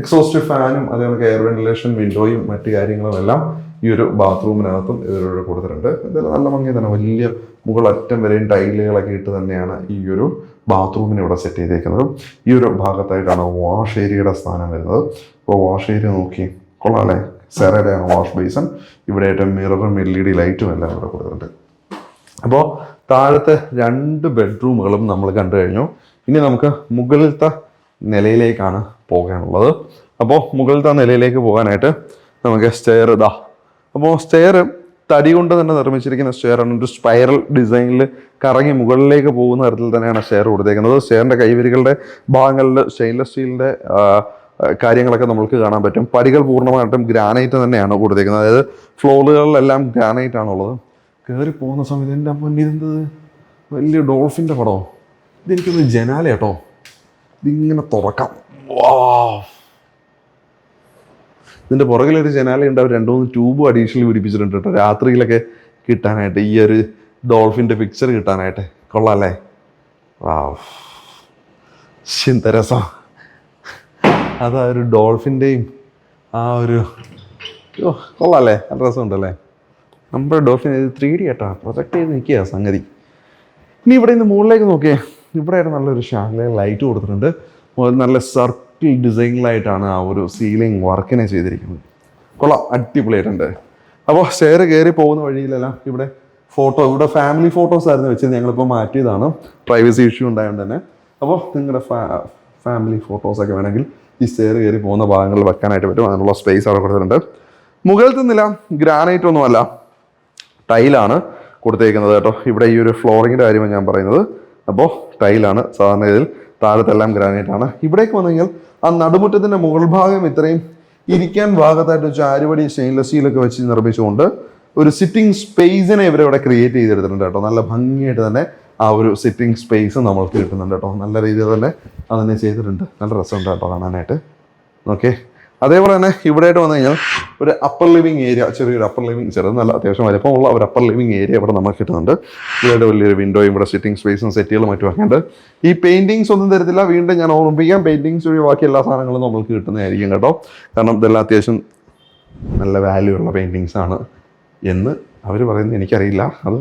എക്സോസ്റ്റ് ഫാനും അതേപോലെ എയർ വെന്റിലേഷൻ വിൻഡോയും മറ്റു കാര്യങ്ങളും എല്ലാം ഈ ഒരു ബാത്റൂമിനകത്തും ഇവരോട് കൊടുത്തിട്ടുണ്ട്. ഇതെല്ലാം നല്ല ഭംഗി തന്നെ, വലിയ മുകളറ്റം വരെയും ടൈലുകളൊക്കെ ഇട്ട് തന്നെയാണ് ഈ ഒരു ബാത്റൂമിനെ ഇവിടെ സെറ്റ് ചെയ്തേക്കുന്നത്. ഈ ഒരു ഭാഗത്തായിട്ടാണ് വാഷ് ഏരിയയുടെ സ്ഥാനം വരുന്നത്. അപ്പോൾ വാഷ് ഏരിയ നോക്കി കൊള്ളാം അല്ലേ. സെറയുടെയാണ് വാഷ് ബേസൺ. ഇവിടെയായിട്ട് മിററും LED ലൈറ്റും എല്ലാം ഇവിടെ കൊടുത്തിട്ടുണ്ട്. അപ്പോൾ താഴത്തെ 2 ബെഡ്റൂമുകളും നമ്മൾ കണ്ടു കഴിഞ്ഞു. ഇനി നമുക്ക് മുകളിലത്തെ നിലയിലേക്കാണ് പോകാനുള്ളത്. അപ്പോൾ മുകളിലത്തെ നിലയിലേക്ക് പോകാനായിട്ട് നമുക്ക് സ്റ്റെയർ അപ്പോൾ സ്റ്റെയർ തടി കൊണ്ട് തന്നെ നിർമ്മിച്ചിരിക്കുന്ന സ്റ്റെയറാണ്. ഒരു സ്പൈറൽ ഡിസൈനിൽ കറങ്ങി മുകളിലേക്ക് പോകുന്ന തരത്തിൽ തന്നെയാണ് സ്റ്റെയർ കൊടുത്തേക്കുന്നത്. സ്റ്റെയറിൻ്റെ കൈവരികളുടെ ഭാഗങ്ങളിൽ സ്റ്റെയിൻലെസ് സ്റ്റീലിൻ്റെ കാര്യങ്ങളൊക്കെ നമുക്ക് കാണാൻ പറ്റും. പടികൾ പൂർണ്ണമായിട്ടും ഗ്രാനൈറ്റ് തന്നെയാണ് കൊടുത്തേക്കുന്നത്. അതായത് ഫ്ലോറുകളിലെല്ലാം ഗ്രാനൈറ്റ് ആണുള്ളത്. കയറി പോകുന്ന സമയത്ത് എൻ്റെ മുന്നിൽ ഇതെന്തത് വലിയ ഡോൾഫിൻ്റെ പടമോ? ഇതെനിക്കൊന്ന് ജനാല കേട്ടോ. ഇതിങ്ങനെ തുറക്കാം. ഇതിൻ്റെ പുറകിലൊരു ജനാലയുണ്ട്. അവർ 2-3 ട്യൂബ് അഡീഷണൽ പിടിപ്പിച്ചിട്ടുണ്ട് കേട്ടോ, രാത്രിയിലൊക്കെ കിട്ടാനായിട്ട്, ഈ ഒരു ഡോൾഫിൻ്റെ പിക്ചർ കിട്ടാനായിട്ട്. കൊള്ളാമല്ലേ? എന്ത രസം. അതാ ഒരു ഡോൾഫിൻ്റെയും ആ ഒരു കൊള്ളാമല്ലേ, നല്ല രസമുണ്ടല്ലേ. നമ്മുടെ ഡോൾഫിൻ ഇത് 3D കേട്ടോ, പ്രൊജക്റ്റ് ചെയ്ത് നിൽക്കുക സംഗതി. ഇനി ഇവിടെ നിന്ന് മുകളിലേക്ക് നോക്കിയേ, ഇവിടെയായിട്ട് നല്ലൊരു ഷാൻഡലിയർ ലൈറ്റ് കൊടുത്തിട്ടുണ്ട്. നല്ല സർക്കിൾ ഡിസൈനിലായിട്ടാണ് ആ ഒരു സീലിംഗ് വർക്കിനെ ചെയ്തിരിക്കുന്നത്. കൊള്ളാം, അടിപൊളിയായിട്ടുണ്ട്. അപ്പോൾ സ്റ്റെയർ കയറി പോകുന്ന വഴിയിലെല്ലാം ഇവിടെ ഫാമിലി ഫോട്ടോസ് ആയിരുന്നു വെച്ചത്. ഞങ്ങളിപ്പോൾ മാറ്റിയതാണ്, പ്രൈവസി ഇഷ്യൂ ഉണ്ടായതുകൊണ്ട് തന്നെ. അപ്പോൾ നിങ്ങളുടെ ഫാമിലി ഫോട്ടോസൊക്കെ വേണമെങ്കിൽ ഈ സ്റ്റെയർ കയറി പോകുന്ന ഭാഗങ്ങളിൽ വെക്കാനായിട്ട് പറ്റും. അതിനുള്ള സ്പേസ് അവിടെ കൊടുത്തിട്ടുണ്ട്. മുകളിലത്തെ നില ഗ്രാനൈറ്റ് ഒന്നുമല്ല, ടൈലാണ് കൊടുത്തേക്കുന്നത് കേട്ടോ. ഇവിടെ ഈ ഒരു ഫ്ലോറിങ്ങിൻ്റെ കാര്യമാണ് ഞാൻ പറയുന്നത്. അപ്പോൾ ടൈലാണ് സാധാരണ ഇതിൽ, താഴത്തെല്ലാം ഗ്രാനൈറ്റ് ആണ്. ഇവിടേക്ക് വന്നു കഴിഞ്ഞാൽ ആ നടുമുറ്റത്തിൻ്റെ മുകൾ ഭാഗം ഇത്രയും ഇരിക്കാൻ ഭാഗത്തായിട്ട് വെച്ച് ആരുപടി സ്റ്റെയിൻലെസ് സ്റ്റീലൊക്കെ വെച്ച് നിർമ്മിച്ചുകൊണ്ട് ഒരു സിറ്റിംഗ് സ്പേസിനെ ഇവരിവിടെ ക്രിയേറ്റ് ചെയ്തെടുത്തിട്ടുണ്ട് കേട്ടോ. നല്ല ഭംഗിയായിട്ട് തന്നെ ആ ഒരു സിറ്റിംഗ് സ്പേസ് നമ്മൾക്ക് കിട്ടുന്നുണ്ട് കേട്ടോ. നല്ല രീതിയിൽ തന്നെ അതന്നെ ചെയ്തിട്ടുണ്ട്. നല്ല രസമുണ്ട് കേട്ടോ കാണാനായിട്ട്. ഓക്കെ, അതേപോലെ തന്നെ ഇവിടെയായിട്ട് വന്നു കഴിഞ്ഞാൽ ഒരു അപ്പർ ലിവിങ് ഏരിയ, ചെറിയൊരു അപ്പർ ലിവിങ്, ചെറുതല്ല അത്യാവശ്യം വലിപ്പമുള്ള ഒരു അപ്പർ ലിവിങ് ഏരിയ ഇവിടെ നമുക്ക് കിട്ടുന്നുണ്ട്. ഇവിടെ വലിയൊരു വിൻഡോയും ഇവിടെ സിറ്റിംഗ് സ്പേസും സെറ്റുകളും മറ്റും ഒക്കെയുണ്ട്. ഈ പെയിൻറ്റിങ്സ് ഒന്നും തരത്തില്ല. വീണ്ടും ഞാൻ ഓർമ്മിപ്പിക്കാം, പെയിൻറ്റിങ്സ് വഴി ബാക്കി എല്ലാ സാധനങ്ങളും നമ്മൾക്ക് കിട്ടുന്നതായിരിക്കും കേട്ടോ. കാരണം ഇതെല്ലാം അത്യാവശ്യം നല്ല വാല്യൂ ഉള്ള പെയിൻറ്റിങ്സ് ആണ് എന്ന് അവർ പറയുന്നത് എനിക്കറിയില്ല. അത്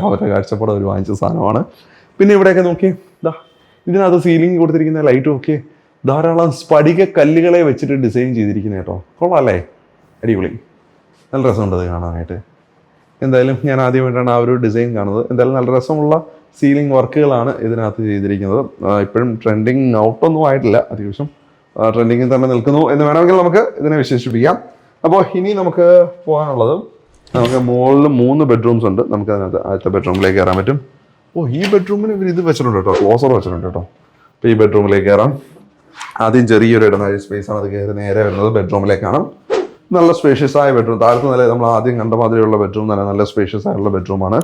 അവരുടെ കാഴ്ചപ്പാട് അവർ വാങ്ങിച്ച സാധനമാണ്. പിന്നെ ഇവിടെയൊക്കെ നോക്കി, ഇതിനകത്ത് സീലിംഗ് കൊടുത്തിരിക്കുന്ന ലൈറ്റും ഒക്കെ ധാരാളം സ്ഫടിക കല്ലുകളെ വെച്ചിട്ട് ഡിസൈൻ ചെയ്തിരിക്കുന്നത് കേട്ടോ. കൊള്ളാമല്ലേ, അടിപൊളി, നല്ല രസമുണ്ട് അത് കാണാനായിട്ട്. എന്തായാലും ഞാൻ ആദ്യമായിട്ടാണ് ആ ഒരു ഡിസൈൻ കാണുന്നത്. എന്തായാലും നല്ല രസമുള്ള സീലിംഗ് വർക്കുകളാണ് ഇതിനകത്ത് ചെയ്തിരിക്കുന്നത്. ഇപ്പോഴും ട്രെൻഡിങ് ഔട്ടൊന്നും ആയിട്ടില്ല, അത്യാവശ്യം ട്രെൻഡിങ്ങിൽ തന്നെ നിൽക്കുന്നു എന്ന് വേണമെങ്കിൽ നമുക്ക് ഇതിനെ വിശേഷിപ്പിക്കാം. അപ്പോൾ ഇനി നമുക്ക് പോകാനുള്ളത്, നമുക്ക് മുകളിൽ 3 ബെഡ്റൂംസ് ഉണ്ട്. നമുക്ക് അതിനകത്ത് ആദ്യത്തെ ബെഡ്റൂമിലേക്ക് കയറാൻ പറ്റും. ഈ ബെഡ്റൂമിന് ഇവർ ഇത് വെച്ചിട്ടുണ്ട് കേട്ടോ, ക്ലോസർ വെച്ചിട്ടുണ്ട് കേട്ടോ. അപ്പോൾ ഈ ബെഡ്റൂമിലേക്ക് കയറാം. ആദ്യം ചെറിയൊരു ഇടനാഴി സ്പേസ് ആണ്, അത് കയറി നേരെ വരുന്നത് ബെഡ്റൂമിലേക്കാണ്. നല്ല സ്പേഷ്യസ് ആയ ബെഡ്റൂം. താഴത്തെ നില നമ്മൾ ആദ്യം കണ്ട മാതിരിയുള്ള ബെഡ്റൂം തന്നെ നല്ല സ്പേഷ്യസ് ആയിട്ടുള്ള ബെഡ്റൂമാണ്.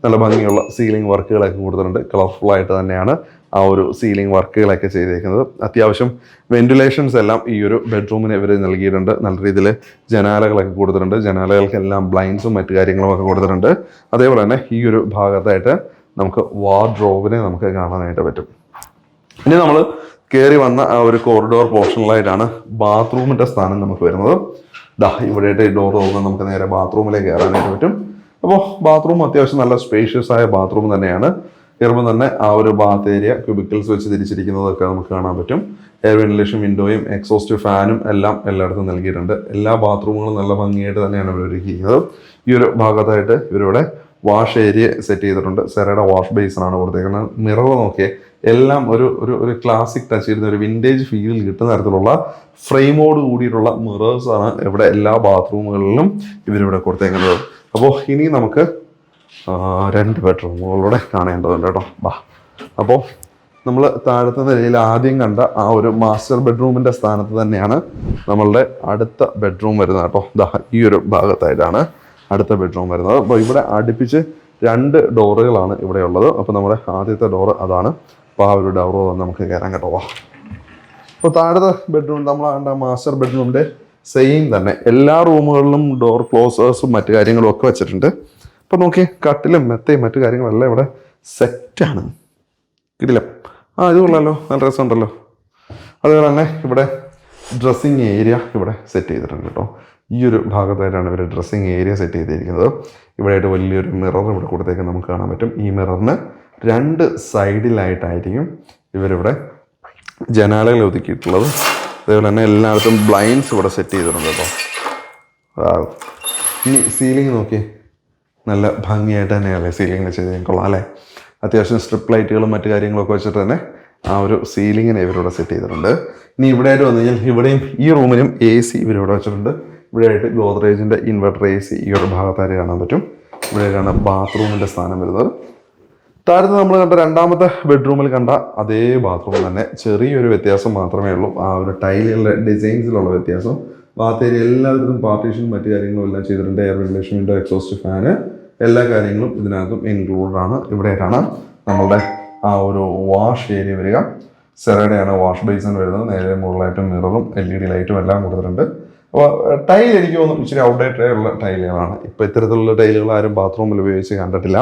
നല്ല ഭംഗിയുള്ള സീലിംഗ് വർക്കുകളൊക്കെ കൊടുത്തിട്ടുണ്ട്. കളർഫുൾ ആയിട്ട് തന്നെയാണ് ആ ഒരു സീലിംഗ് വർക്കുകളൊക്കെ ചെയ്തേക്കുന്നത്. അത്യാവശ്യം വെന്റിലേഷൻസ് എല്ലാം ഈ ഒരു ബെഡ്റൂമിന് ഇവർ നൽകിയിട്ടുണ്ട്. നല്ല രീതിയിൽ ജനാലകളൊക്കെ കൊടുത്തിട്ടുണ്ട്. ജനാലകൾക്കെല്ലാം ബ്ലൈൻഡ്സും മറ്റു കാര്യങ്ങളും ഒക്കെ കൊടുത്തിട്ടുണ്ട്. അതേപോലെ തന്നെ ഈ ഒരു ഭാഗത്തായിട്ട് നമുക്ക് വാർഡ്രോബിനെ നമുക്ക് കാണാനായിട്ട് പറ്റും. ഇനി നമ്മൾ കയറി വന്ന ആ ഒരു കോറിഡോർ പോർഷനിലായിട്ടാണ് ബാത്റൂമിൻ്റെ സ്ഥാനം നമുക്ക് വരുന്നത്. ഇവിടെയായിട്ട് ഡോർ തുറന്ന് നമുക്ക് നേരെ ബാത്റൂമിലേക്ക് കയറാനായിട്ട് പറ്റും. അപ്പോൾ ബാത്റൂം അത്യാവശ്യം നല്ല സ്പേഷ്യസ് ആയ ബാത്റൂം തന്നെയാണ്. കയറുമ്പോൾ തന്നെ ആ ഒരു ബാത്ത് ഏരിയ ക്യൂബിക്കിൾസ് വെച്ച് തിരിച്ചിരിക്കുന്നതൊക്കെ നമുക്ക് കാണാൻ പറ്റും. എയർ വെന്റിലേഷൻ വിൻഡോയും എക്സോസ്റ്റ് ഫാനും എല്ലാം എല്ലായിടത്തും നൽകിയിട്ടുണ്ട്. എല്ലാ ബാത്റൂമുകളും നല്ല ഭംഗിയായിട്ട് തന്നെയാണ് ഇവർ ഒരുക്കിയിരിക്കുന്നത്. ഈ ഒരു ഭാഗത്തായിട്ട് ഇവരിവിടെ വാഷ് ഏരിയ സെറ്റ് ചെയ്തിട്ടുണ്ട്. സെറയുടെ വാഷ് ബേസിനാണ് കൊടുത്തേക്കുന്നത്. മിറർ നോക്കിയേ, എല്ലാം ഒരു ഒരു ഒരു ക്ലാസിക് ടച്ച് ചെയ്യുന്ന ഒരു വിൻറ്റേജ് ഫീൽ കിട്ടുന്ന തരത്തിലുള്ള ഫ്രെയിമോട് കൂടിയിട്ടുള്ള മിറേഴ്സാണ് ഇവിടെ എല്ലാ ബാത്റൂമുകളിലും ഇവരിവിടെ കൊടുത്തേക്കുന്നത്. അപ്പോൾ ഇനി നമുക്ക് 2 ബെഡ്റൂമുകളൂടെ കാണേണ്ടതുണ്ട് കേട്ടോ. അപ്പോൾ നമ്മൾ താഴത്തെ നിലയിൽ ആദ്യം കണ്ട ആ ഒരു മാസ്റ്റർ ബെഡ്റൂമിൻ്റെ സ്ഥാനത്ത് തന്നെയാണ് നമ്മളുടെ അടുത്ത ബെഡ്റൂം വരുന്നത് കേട്ടോ. ഈ ഒരു ഭാഗത്തായിട്ടാണ് അടുത്ത ബെഡ്റൂം വരുന്നത്. അപ്പോൾ ഇവിടെ അടുപ്പിച്ച് 2 ഡോറുകളാണ് ഇവിടെ ഉള്ളത്. അപ്പോൾ നമ്മുടെ ആദ്യത്തെ ഡോറ് അതാണ്. അപ്പോൾ ആ ഒരു ഡോറ് നമുക്ക് കയറാൻ കേട്ടോ. അപ്പോൾ താഴത്തെ ബെഡ്റൂം നമ്മൾ കണ്ട മാസ്റ്റർ ബെഡ്റൂമിൻ്റെ സെയിം തന്നെ എല്ലാ റൂമുകളിലും ഡോർ ക്ലോസേഴ്സും മറ്റു കാര്യങ്ങളും ഒക്കെ വെച്ചിട്ടുണ്ട്. അപ്പോൾ നോക്കി, കട്ടിലും മെത്തയും മറ്റു കാര്യങ്ങളെല്ലാം ഇവിടെ സെറ്റാണ്. കിടില. ഇത് കൊള്ളാമല്ലോ, നല്ല രസമുണ്ടല്ലോ. അതുപോലെ തന്നെ ഇവിടെ ഡ്രസ്സിങ് ഏരിയ ഇവിടെ സെറ്റ് ചെയ്തിട്ടുണ്ട് കേട്ടോ. ഈ ഒരു ഭാഗത്തായിട്ടാണ് ഇവർ ഡ്രസ്സിങ് ഏരിയ സെറ്റ് ചെയ്തിരിക്കുന്നത്. ഇവിടെയായിട്ട് വലിയൊരു മിറർ ഇവിടെ കൊടുത്തേക്ക് നമുക്ക് കാണാൻ പറ്റും. ഈ മിററിന് 2 സൈഡിലായിട്ടായിരിക്കും ഇവരിവിടെ ജനാലകൾ ഒതുക്കിയിട്ടുള്ളത്. അതേപോലെ തന്നെ എല്ലായിടത്തും ബ്ലൈൻഡ്സ് ഇവിടെ സെറ്റ് ചെയ്തിട്ടുണ്ട് കേട്ടോ. ഇനി സീലിംഗ് നോക്കി, നല്ല ഭംഗിയായിട്ട് തന്നെയല്ലേ സീലിംഗ് ചെയ്ത് കൊള്ളാം അല്ലേ. അത്യാവശ്യം സ്ട്രിപ്പ് ലൈറ്റുകളും മറ്റു കാര്യങ്ങളൊക്കെ വെച്ചിട്ട് തന്നെ ആ ഒരു സീലിങ്ങിനെ ഇവരിവിടെ സെറ്റ് ചെയ്തിട്ടുണ്ട്. ഇനി ഇവിടെയായിട്ട് വന്നു കഴിഞ്ഞാൽ ഇവിടെയും ഈ റൂമിലും AC ഇവരിവിടെ വെച്ചിട്ടുണ്ട്. ഇവിടെയായിട്ട് ഗോദ്രേജിൻ്റെ ഇൻവെർട്ടർ AC ഈ ഒരു ഭാഗത്തായിട്ട് കാണാൻ പറ്റും. ഇവിടെയാണ് ബാത്റൂമിൻ്റെ സ്ഥാനം വരുന്നത്. താഴത്ത് നമ്മൾ കണ്ട 2ാമത്തെ ബെഡ്റൂമിൽ കണ്ട അതേ ബാത്റൂം തന്നെ, ചെറിയൊരു വ്യത്യാസം മാത്രമേ ഉള്ളൂ. ആ ഒരു ടൈലുകളുടെ ഡിസൈൻസിലുള്ള വ്യത്യാസം. ബാത്ത് ഏരിയ എല്ലാത്തിനും പാർട്ടീഷനും മറ്റു കാര്യങ്ങളും എല്ലാം ചെയ്തിട്ടുണ്ട്. Air ventilation window, exhaust fan, എല്ലാ കാര്യങ്ങളും ഇതിനകത്തും ഇൻക്ലൂഡഡ് ആണ്. ഇവിടെയായിട്ടാണ് നമ്മളുടെ ആ ഒരു വാഷ് ഏരിയ വരിക. സെറയുടെയാണ് വാഷ് ബേസിൻ വരുന്നത്. നേരെ മുകളിലായിട്ടും മിററും LED ലൈറ്റും എല്ലാം കൊടുത്തിട്ടുണ്ട്. അപ്പോൾ ടൈൽ എനിക്ക് തോന്നുന്നു ഇച്ചിരി ഔട്ട്ഡേറ്റഡ് ആയുള്ള ടൈലുകളാണ്. ഇപ്പോൾ ഇത്തരത്തിലുള്ള ടൈലുകൾ ആരും ബാത്റൂമിൽ ഉപയോഗിച്ച് കണ്ടിട്ടില്ല.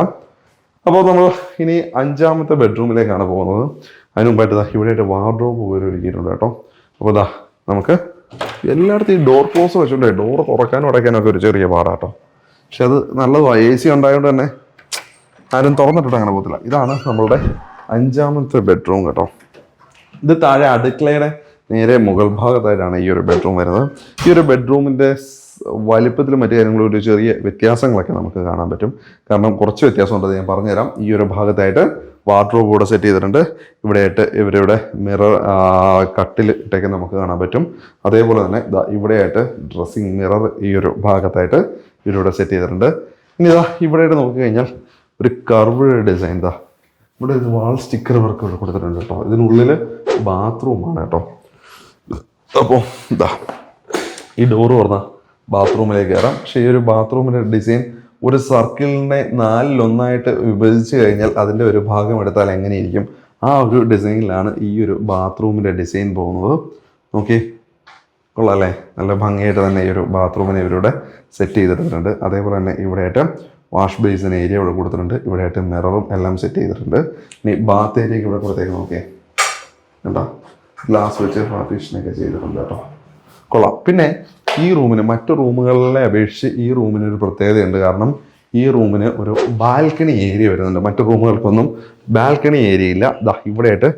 അപ്പോൾ നമ്മൾ ഇനി 5ാമത്തെ ബെഡ്റൂമിലേക്കാണ് പോകുന്നത്. അതിന് മുമ്പായിട്ട് ഇവിടെയായിട്ട് വാർഡ്രോബ് പോലും ഒരുക്കിയിട്ടുണ്ട് കേട്ടോ. അപ്പോൾ നമുക്ക് എല്ലായിടത്തും ഈ ഡോർ ക്ലോസ് വെച്ചിട്ടുണ്ട്. ഡോർ തുറക്കാനും അടയ്ക്കാനൊക്കെ ഒരു ചെറിയ പാടാട്ടോ. പക്ഷെ അത് നല്ലതാണ്. AC ഉണ്ടായതുകൊണ്ട് തന്നെ ആരും തുറന്നിട്ടിട്ട് അങ്ങനെ പോകത്തില്ല. ഇതാണ് നമ്മളുടെ 5ാമത്തെ ബെഡ്റൂം കേട്ടോ. ഇത് താഴെ അടുക്കളയുടെ നേരെ മുകൾ ഭാഗത്തായിട്ടാണ് ഈ ഒരു ബെഡ്റൂം വരുന്നത്. ഈ ഒരു ബെഡ്റൂമിൻ്റെ വലിപ്പത്തിലും മറ്റു കാര്യങ്ങളും ഒരു ചെറിയ വ്യത്യാസങ്ങളൊക്കെ നമുക്ക് കാണാൻ പറ്റും. കാരണം കുറച്ച് വ്യത്യാസമുണ്ട്, ഞാൻ പറഞ്ഞുതരാം. ഈ ഒരു ഭാഗത്തായിട്ട് വാർഡ്രോബ് കൂടെ സെറ്റ് ചെയ്തിട്ടുണ്ട്. ഇവിടെയായിട്ട് ഇവരുടെ മിറർ കട്ടിൽ ഇട്ടൊക്കെ നമുക്ക് കാണാൻ പറ്റും. അതേപോലെ തന്നെ ഇവിടെയായിട്ട് ഡ്രസ്സിങ് മിറർ ഈ ഒരു ഭാഗത്തായിട്ട് ഇവരിവിടെ സെറ്റ് ചെയ്തിട്ടുണ്ട്. ഇനി ഇവിടെയായിട്ട് നോക്കിക്കഴിഞ്ഞാൽ ഒരു കർവ് ഡിസൈൻ. ഇവിടെ ഒരു വാൾ സ്റ്റിക്കർ വർക്ക് ഇവിടെ കൊടുത്തിട്ടുണ്ട് കേട്ടോ. ഇതിനുള്ളിൽ ബാത്റൂമാണ് കേട്ടോ. അപ്പോൾ ഈ ഡോറ് തുറന്നാൽ ബാത്റൂമിലേക്ക് കയറാം. പക്ഷേ ഈ ഒരു ബാത്റൂമിൻ്റെ ഡിസൈൻ ഒരു സർക്കിളിനെ 4-1 വിഭജിച്ച് കഴിഞ്ഞാൽ അതിൻ്റെ ഒരു ഭാഗം എടുത്താൽ എങ്ങനെയിരിക്കും, ആ ഒരു ഡിസൈനിലാണ് ഈ ഒരു ബാത്റൂമിൻ്റെ ഡിസൈൻ പോകുന്നത്. നോക്കി, കൊള്ളാമല്ലേ. നല്ല ഭംഗിയായിട്ട് തന്നെ ഈ ഒരു ബാത്റൂമിനെ ഇവരുടെ സെറ്റ് ചെയ്തിട്ടുണ്ട്. അതേപോലെ തന്നെ ഇവിടെയായിട്ട് വാഷ് ബേസിൻ ഏരിയ ഇവിടെ കൊടുത്തിട്ടുണ്ട്. ഇവിടെയായിട്ട് മിററും എല്ലാം സെറ്റ് ചെയ്തിട്ടുണ്ട്. ഇനി ബാത്ത് ഏരിയയ്ക്ക് ഇവിടെ കൊടുത്തേക്ക് നോക്കിയേ, കേട്ടോ. ഗ്ലാസ് വെച്ച് പാർട്ടീഷനൊക്കെ ചെയ്തിട്ടുണ്ട് കേട്ടോ. കൊള്ളാം. പിന്നെ ഈ റൂമിന് മറ്റു റൂമുകളിലെ അപേക്ഷിച്ച് ഈ റൂമിനൊരു പ്രത്യേകതയുണ്ട്. കാരണം ഈ റൂമിന് ഒരു ബാൽക്കണി ഏരിയ വരുന്നുണ്ട്. മറ്റു റൂമുകൾക്കൊന്നും ബാൽക്കണി ഏരിയ ഇല്ല. ഇവിടെയായിട്ട്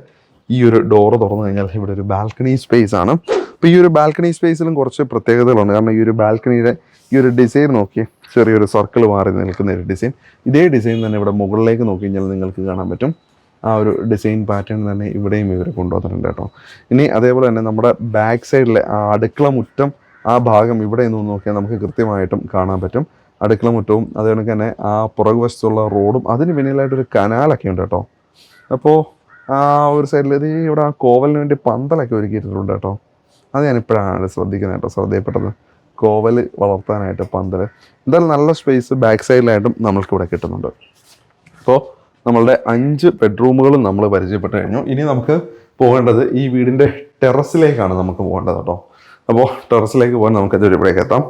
ഈ ഒരു ഡോറ് തുറന്നു കഴിഞ്ഞാൽ ഇവിടെ ഒരു ബാൽക്കണി സ്പേസ് ആണ്. അപ്പോൾ ഈ ഒരു ബാൽക്കണി സ്പേസിലും കുറച്ച് പ്രത്യേകതകളുണ്ട്. കാരണം ഈ ഒരു ബാൽക്കണിയുടെ ഈ ഒരു ഡിസൈൻ നോക്കി, ചെറിയൊരു സർക്കിൾ മാറി നിൽക്കുന്ന ഒരു ഡിസൈൻ. ഇതേ ഡിസൈൻ തന്നെ ഇവിടെ മുകളിലേക്ക് നോക്കി കഴിഞ്ഞാൽ നിങ്ങൾക്ക് കാണാൻ പറ്റും. ആ ഒരു ഡിസൈൻ പാറ്റേൺ തന്നെ ഇവിടെയും ഇവർ കൊണ്ടുവന്നിട്ടുണ്ട് കേട്ടോ. ഇനി അതേപോലെ തന്നെ നമ്മുടെ ബാക്ക് സൈഡിലെ ആ അടുക്കള മുറ്റം, ആ ഭാഗം ഇവിടെ നിന്ന് നോക്കിയാൽ നമുക്ക് കൃത്യമായിട്ടും കാണാൻ പറ്റും. അടുക്കള മുറ്റവും അതേപോലെ തന്നെ ആ പുറകുവശത്തുള്ള റോഡും അതിന് പിന്നിലായിട്ടൊരു കനാലൊക്കെ ഉണ്ട് കേട്ടോ. അപ്പോൾ ആ ഒരു സൈഡിൽ ഇത് ഇവിടെ ആ കോവലിന് വേണ്ടി പന്തലൊക്കെ ഒരുക്കിയിട്ടുണ്ട് കേട്ടോ. അത് ഞാനിപ്പോഴാണ് ശ്രദ്ധിക്കുന്നത് കേട്ടോ, ശ്രദ്ധയപ്പെട്ടത്. കോവൽ വളർത്താനായിട്ട് പന്തൽ. എന്തായാലും നല്ല സ്പേസ് ബാക്ക് സൈഡിലായിട്ടും നമ്മൾക്കിവിടെ കിട്ടുന്നുണ്ട്. അപ്പോൾ നമ്മളുടെ 5 ബെഡ്റൂമുകളും നമ്മൾ പരിചയപ്പെട്ട് കഴിഞ്ഞു. ഇനി നമുക്ക് പോകേണ്ടത് ഈ വീടിൻ്റെ ടെറസിലേക്കാണ് നമുക്ക് പോകേണ്ടത് കേട്ടോ. അപ്പോൾ ടെറസിലേക്ക് പോകാൻ നമുക്കത് ഇവിടേക്ക് എത്താം.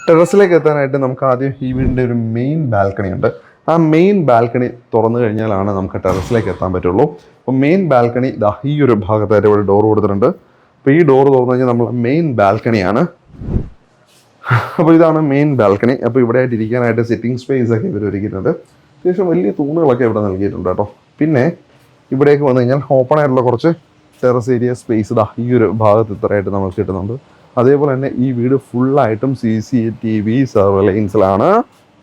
ടെറസിലേക്ക് എത്താനായിട്ട് നമുക്ക് ആദ്യം ഈ വീടിൻ്റെ ഒരു മെയിൻ ബാൽക്കണി ഉണ്ട്. ആ മെയിൻ ബാൽക്കണി തുറന്നു കഴിഞ്ഞാലാണ് നമുക്ക് ടെറസിലേക്ക് എത്താൻ പറ്റുള്ളൂ. അപ്പോൾ മെയിൻ ബാൽക്കണി ഈ ഒരു ഭാഗത്തായിട്ട് ഇവിടെ ഡോർ കൊടുത്തിട്ടുണ്ട്. അപ്പോൾ ഈ ഡോർ തുറന്നു കഴിഞ്ഞാൽ നമ്മൾ മെയിൻ ബാൽക്കണിയാണ്. അപ്പോൾ ഇതാണ് മെയിൻ ബാൽക്കണി. അപ്പോൾ ഇവിടെ ആയിട്ട് ഇരിക്കാനായിട്ട് സിറ്റിംഗ് സ്പേസ് ഒക്കെ ഇവർ ഒരുക്കിയിട്ടുണ്ട്. അത്യാവശ്യം വലിയ തൂണുകളൊക്കെ ഇവിടെ നൽകിയിട്ടുണ്ട് കേട്ടോ. പിന്നെ ഇവിടേക്ക് വന്നു കഴിഞ്ഞാൽ ഓപ്പൺ ആയിട്ടുള്ള കുറച്ച് ടെറസ് ഏരിയ സ്പേസ് ഇതാ ഈ ഒരു ഭാഗത്ത് ഇത്രയായിട്ട് നമുക്ക് കിട്ടുന്നുണ്ട്. അതേപോലെ തന്നെ ഈ വീട് ഫുള്ളായിട്ടും CCTV സർവൈലൻസിലാണ്.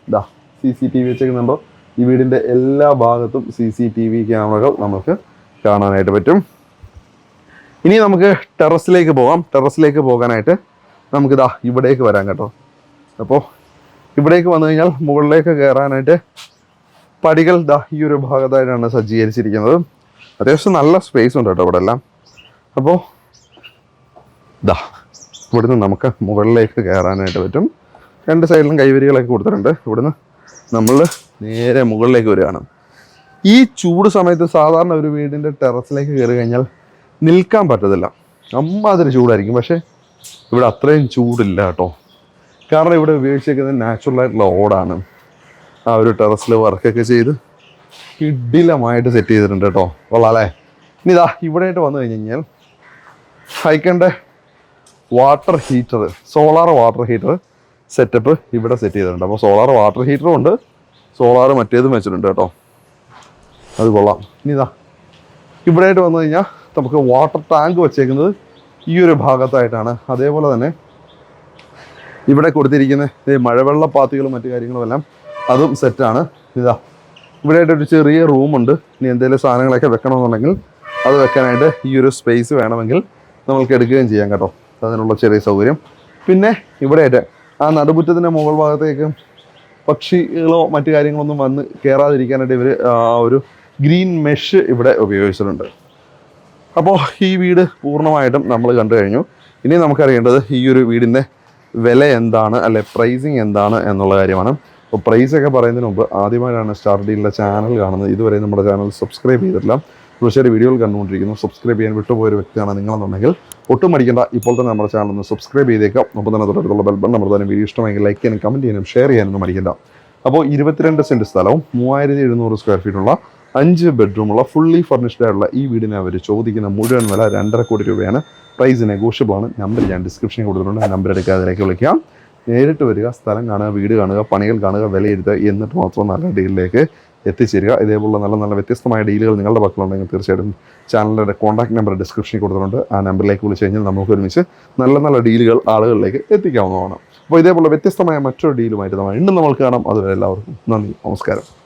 ഇതാ CCTV വെച്ചേക്കുന്നുണ്ടോ? ഈ വീടിൻ്റെ എല്ലാ ഭാഗത്തും CCTV ക്യാമറകൾ നമുക്ക് കാണാനായിട്ട് പറ്റും. ഇനി നമുക്ക് ടെറസിലേക്ക് പോകാം. ടെറസിലേക്ക് പോകാനായിട്ട് നമുക്കിതാ ഇവിടേക്ക് വരാം കേട്ടോ. അപ്പോൾ ഇവിടേക്ക് വന്നു കഴിഞ്ഞാൽ മുകളിലേക്ക് കയറാനായിട്ട് പടികൾ ദാ ഈ ഒരു ഭാഗത്തായിട്ടാണ് സജ്ജീകരിച്ചിരിക്കുന്നത്. അത്യാവശ്യം നല്ല സ്പേസ് ഉണ്ട് കേട്ടോ ഇവിടെ എല്ലാം. അപ്പോൾ ദാ ഇവിടുന്ന് നമുക്ക് മുകളിലേക്ക് കയറാനായിട്ട് പറ്റും. രണ്ട് സൈഡിലും കൈവരികളൊക്കെ കൊടുത്തിട്ടുണ്ട്. ഇവിടുന്ന് നമ്മൾ നേരെ മുകളിലേക്ക് വരികയാണ്. ഈ ചൂട് സമയത്ത് സാധാരണ ഒരു വീടിൻ്റെ ടെറസിലേക്ക് കയറി കഴിഞ്ഞാൽ നിൽക്കാൻ പറ്റത്തില്ല, അമ്മാതിരി ചൂടായിരിക്കും. പക്ഷേ ഇവിടെ അത്രയും ചൂടില്ല കേട്ടോ. കാരണം ഇവിടെ ഉപയോഗിച്ചേക്കുന്നത് നാച്ചുറലായിട്ടുള്ള ഓടാണ്. ആ ഒരു ടെറസിൽ വർക്കൊക്കെ ചെയ്ത് കിടിലമായിട്ട് സെറ്റ് ചെയ്തിട്ടുണ്ട് കേട്ടോ. കൊള്ളാല്ലേ. ഇനി ഇതാ ഇവിടെയായിട്ട് വന്നു കഴിഞ്ഞ് കഴിഞ്ഞാൽ ഹൈക്കൻ്റെ water heater, solar water heater setup ഇവിടെ സെറ്റ് ചെയ്തിട്ടുണ്ട്. അപ്പോൾ സോളാർ വാട്ടർ ഹീറ്ററും ഉണ്ട്, സോളാർ മറ്റേതും വെച്ചിട്ടുണ്ട് കേട്ടോ. അത് കൊള്ളാം. ഇനി ഇതാ ഇവിടെയായിട്ട് വന്നു കഴിഞ്ഞാൽ നമുക്ക് വാട്ടർ ടാങ്ക് വെച്ചേക്കുന്നത് ഈ ഒരു ഭാഗത്തായിട്ടാണ്. അതേപോലെ തന്നെ ഇവിടെ കൊടുത്തിരിക്കുന്ന മഴവെള്ള പാത്തികളും മറ്റു കാര്യങ്ങളും എല്ലാം അതും സെറ്റാണ്. ഇതാ ഇവിടെയായിട്ടൊരു ചെറിയ റൂമുണ്ട്. ഇനി എന്തെങ്കിലും സാധനങ്ങളൊക്കെ വെക്കണമെന്നുണ്ടെങ്കിൽ അത് വെക്കാനായിട്ട് ഈ ഒരു സ്പേസ് വേണമെങ്കിൽ നമ്മൾക്ക് എടുക്കുകയും ചെയ്യാം കേട്ടോ. അതിനുള്ള ചെറിയ സൗകര്യം. പിന്നെ ഇവിടെയായിട്ട് ആ നടുമുറ്റത്തിൻ്റെ മുകൾ ഭാഗത്തേക്ക് പക്ഷികളോ മറ്റു കാര്യങ്ങളൊന്നും വന്ന് കയറാതിരിക്കാനായിട്ട് ഇവർ ഒരു ഗ്രീൻ മെഷ് ഇവിടെ ഉപയോഗിച്ചിട്ടുണ്ട്. അപ്പോൾ ഈ വീട് പൂർണ്ണമായിട്ടും നമ്മൾ കണ്ടു കഴിഞ്ഞു. ഇനി നമുക്കറിയേണ്ടത് ഈ ഒരു വീടിൻ്റെ വില എന്താണ്, അല്ലെ പ്രൈസിങ് എന്താണ് എന്നുള്ള കാര്യമാണ്. അപ്പോൾ പ്രൈസൊക്കെ പറയുന്നതിന് മുമ്പ് ആദ്യമായിട്ടാണ് സ്റ്റാർ ഡീലിൻ്റെ ചാനൽ കാണുന്നത്, ഇതുവരെ നമ്മുടെ ചാനൽ സബ്സ്ക്രൈബ് ചെയ്തിട്ടില്ല, തീർച്ചയായും വീഡിയോകൾ കണ്ടുകൊണ്ടിരിക്കുന്നു, സബ്സ്ക്രൈബ് ചെയ്യാൻ വിട്ടുപോയൊരു വ്യക്തിയാണ് നിങ്ങളെന്നുണ്ടെങ്കിൽ ഒട്ടും മടിക്കേണ്ട, ഇപ്പോൾ തന്നെ നമ്മുടെ ചാനൽ ഒന്ന് സബ്സ്ക്രൈബ് ചെയ്തേക്കാം. ഒപ്പം തന്നെ തൊട്ടടുത്തുള്ള ബെൽ ബട്ടൺ നമ്മൾ തന്നെ വീഡിയോ ഇഷ്ടമെങ്കിൽ ലൈക്ക് ചെയ്യാനും കമൻറ്റ് ചെയ്യാനും ഷെയർ ചെയ്യാനൊന്നും മടിക്കേണ്ട. അപ്പോൾ 22 സെൻറ്റ് സ്ഥലവും 3700 സ്ക്വയർ ഫീറ്റുള്ള 5 ബെഡ്റൂമുള്ള ഫുള്ളി ഫർണിഷ്ഡ് ആയിട്ടുള്ള ഈ വീടിനെ അവർ ചോദിക്കുന്ന മുഴുവൻ വില 2.5 കോടി രൂപയാണ്. പ്രൈസ് നെഗോഷ്യബിൾ ആണ്. നമ്പർ ഞാൻ ഡിസ്ക്രിപ്ഷനിൽ കൊടുത്തിട്ടുണ്ട്. ആ നമ്പർ എടുക്കുക, അതിലേക്ക് വിളിക്കാം. നേരിട്ട് വരിക, സ്ഥലം കാണുക, വീട് കാണുക, പണികൾ കാണുക, വിലയിരുത്തുക, എന്നിട്ട് മാത്രം നല്ല ഡീലിലേക്ക് എത്തിച്ചേരുക. ഇതേപോലുള്ള നല്ല നല്ല വ്യത്യസ്തമായ ഡീലുകൾ നിങ്ങളുടെ പക്കലുണ്ടെങ്കിൽ തീർച്ചയായിട്ടും ചാനലിൻ്റെ കോൺടാക്ട് നമ്പർ ഡിസ്ക്രിപ്ഷനിൽ കൊടുത്തിട്ടുണ്ട്. ആ നമ്പറിലേക്ക് വിളിച്ച് കഴിഞ്ഞാൽ നമുക്ക് ഒരുമിച്ച് നല്ല നല്ല ഡീലുകൾ ആളുകളിലേക്ക് എത്തിക്കാവുന്നതാണ്. അപ്പോൾ ഇതേപോലെ വ്യത്യസ്തമായ മറ്റൊരു ഡീലുമായിട്ട് നമ്മൾ വീണ്ടും നമ്മൾ കാണാം. അതുവരെ എല്ലാവർക്കും നന്ദി, നമസ്കാരം.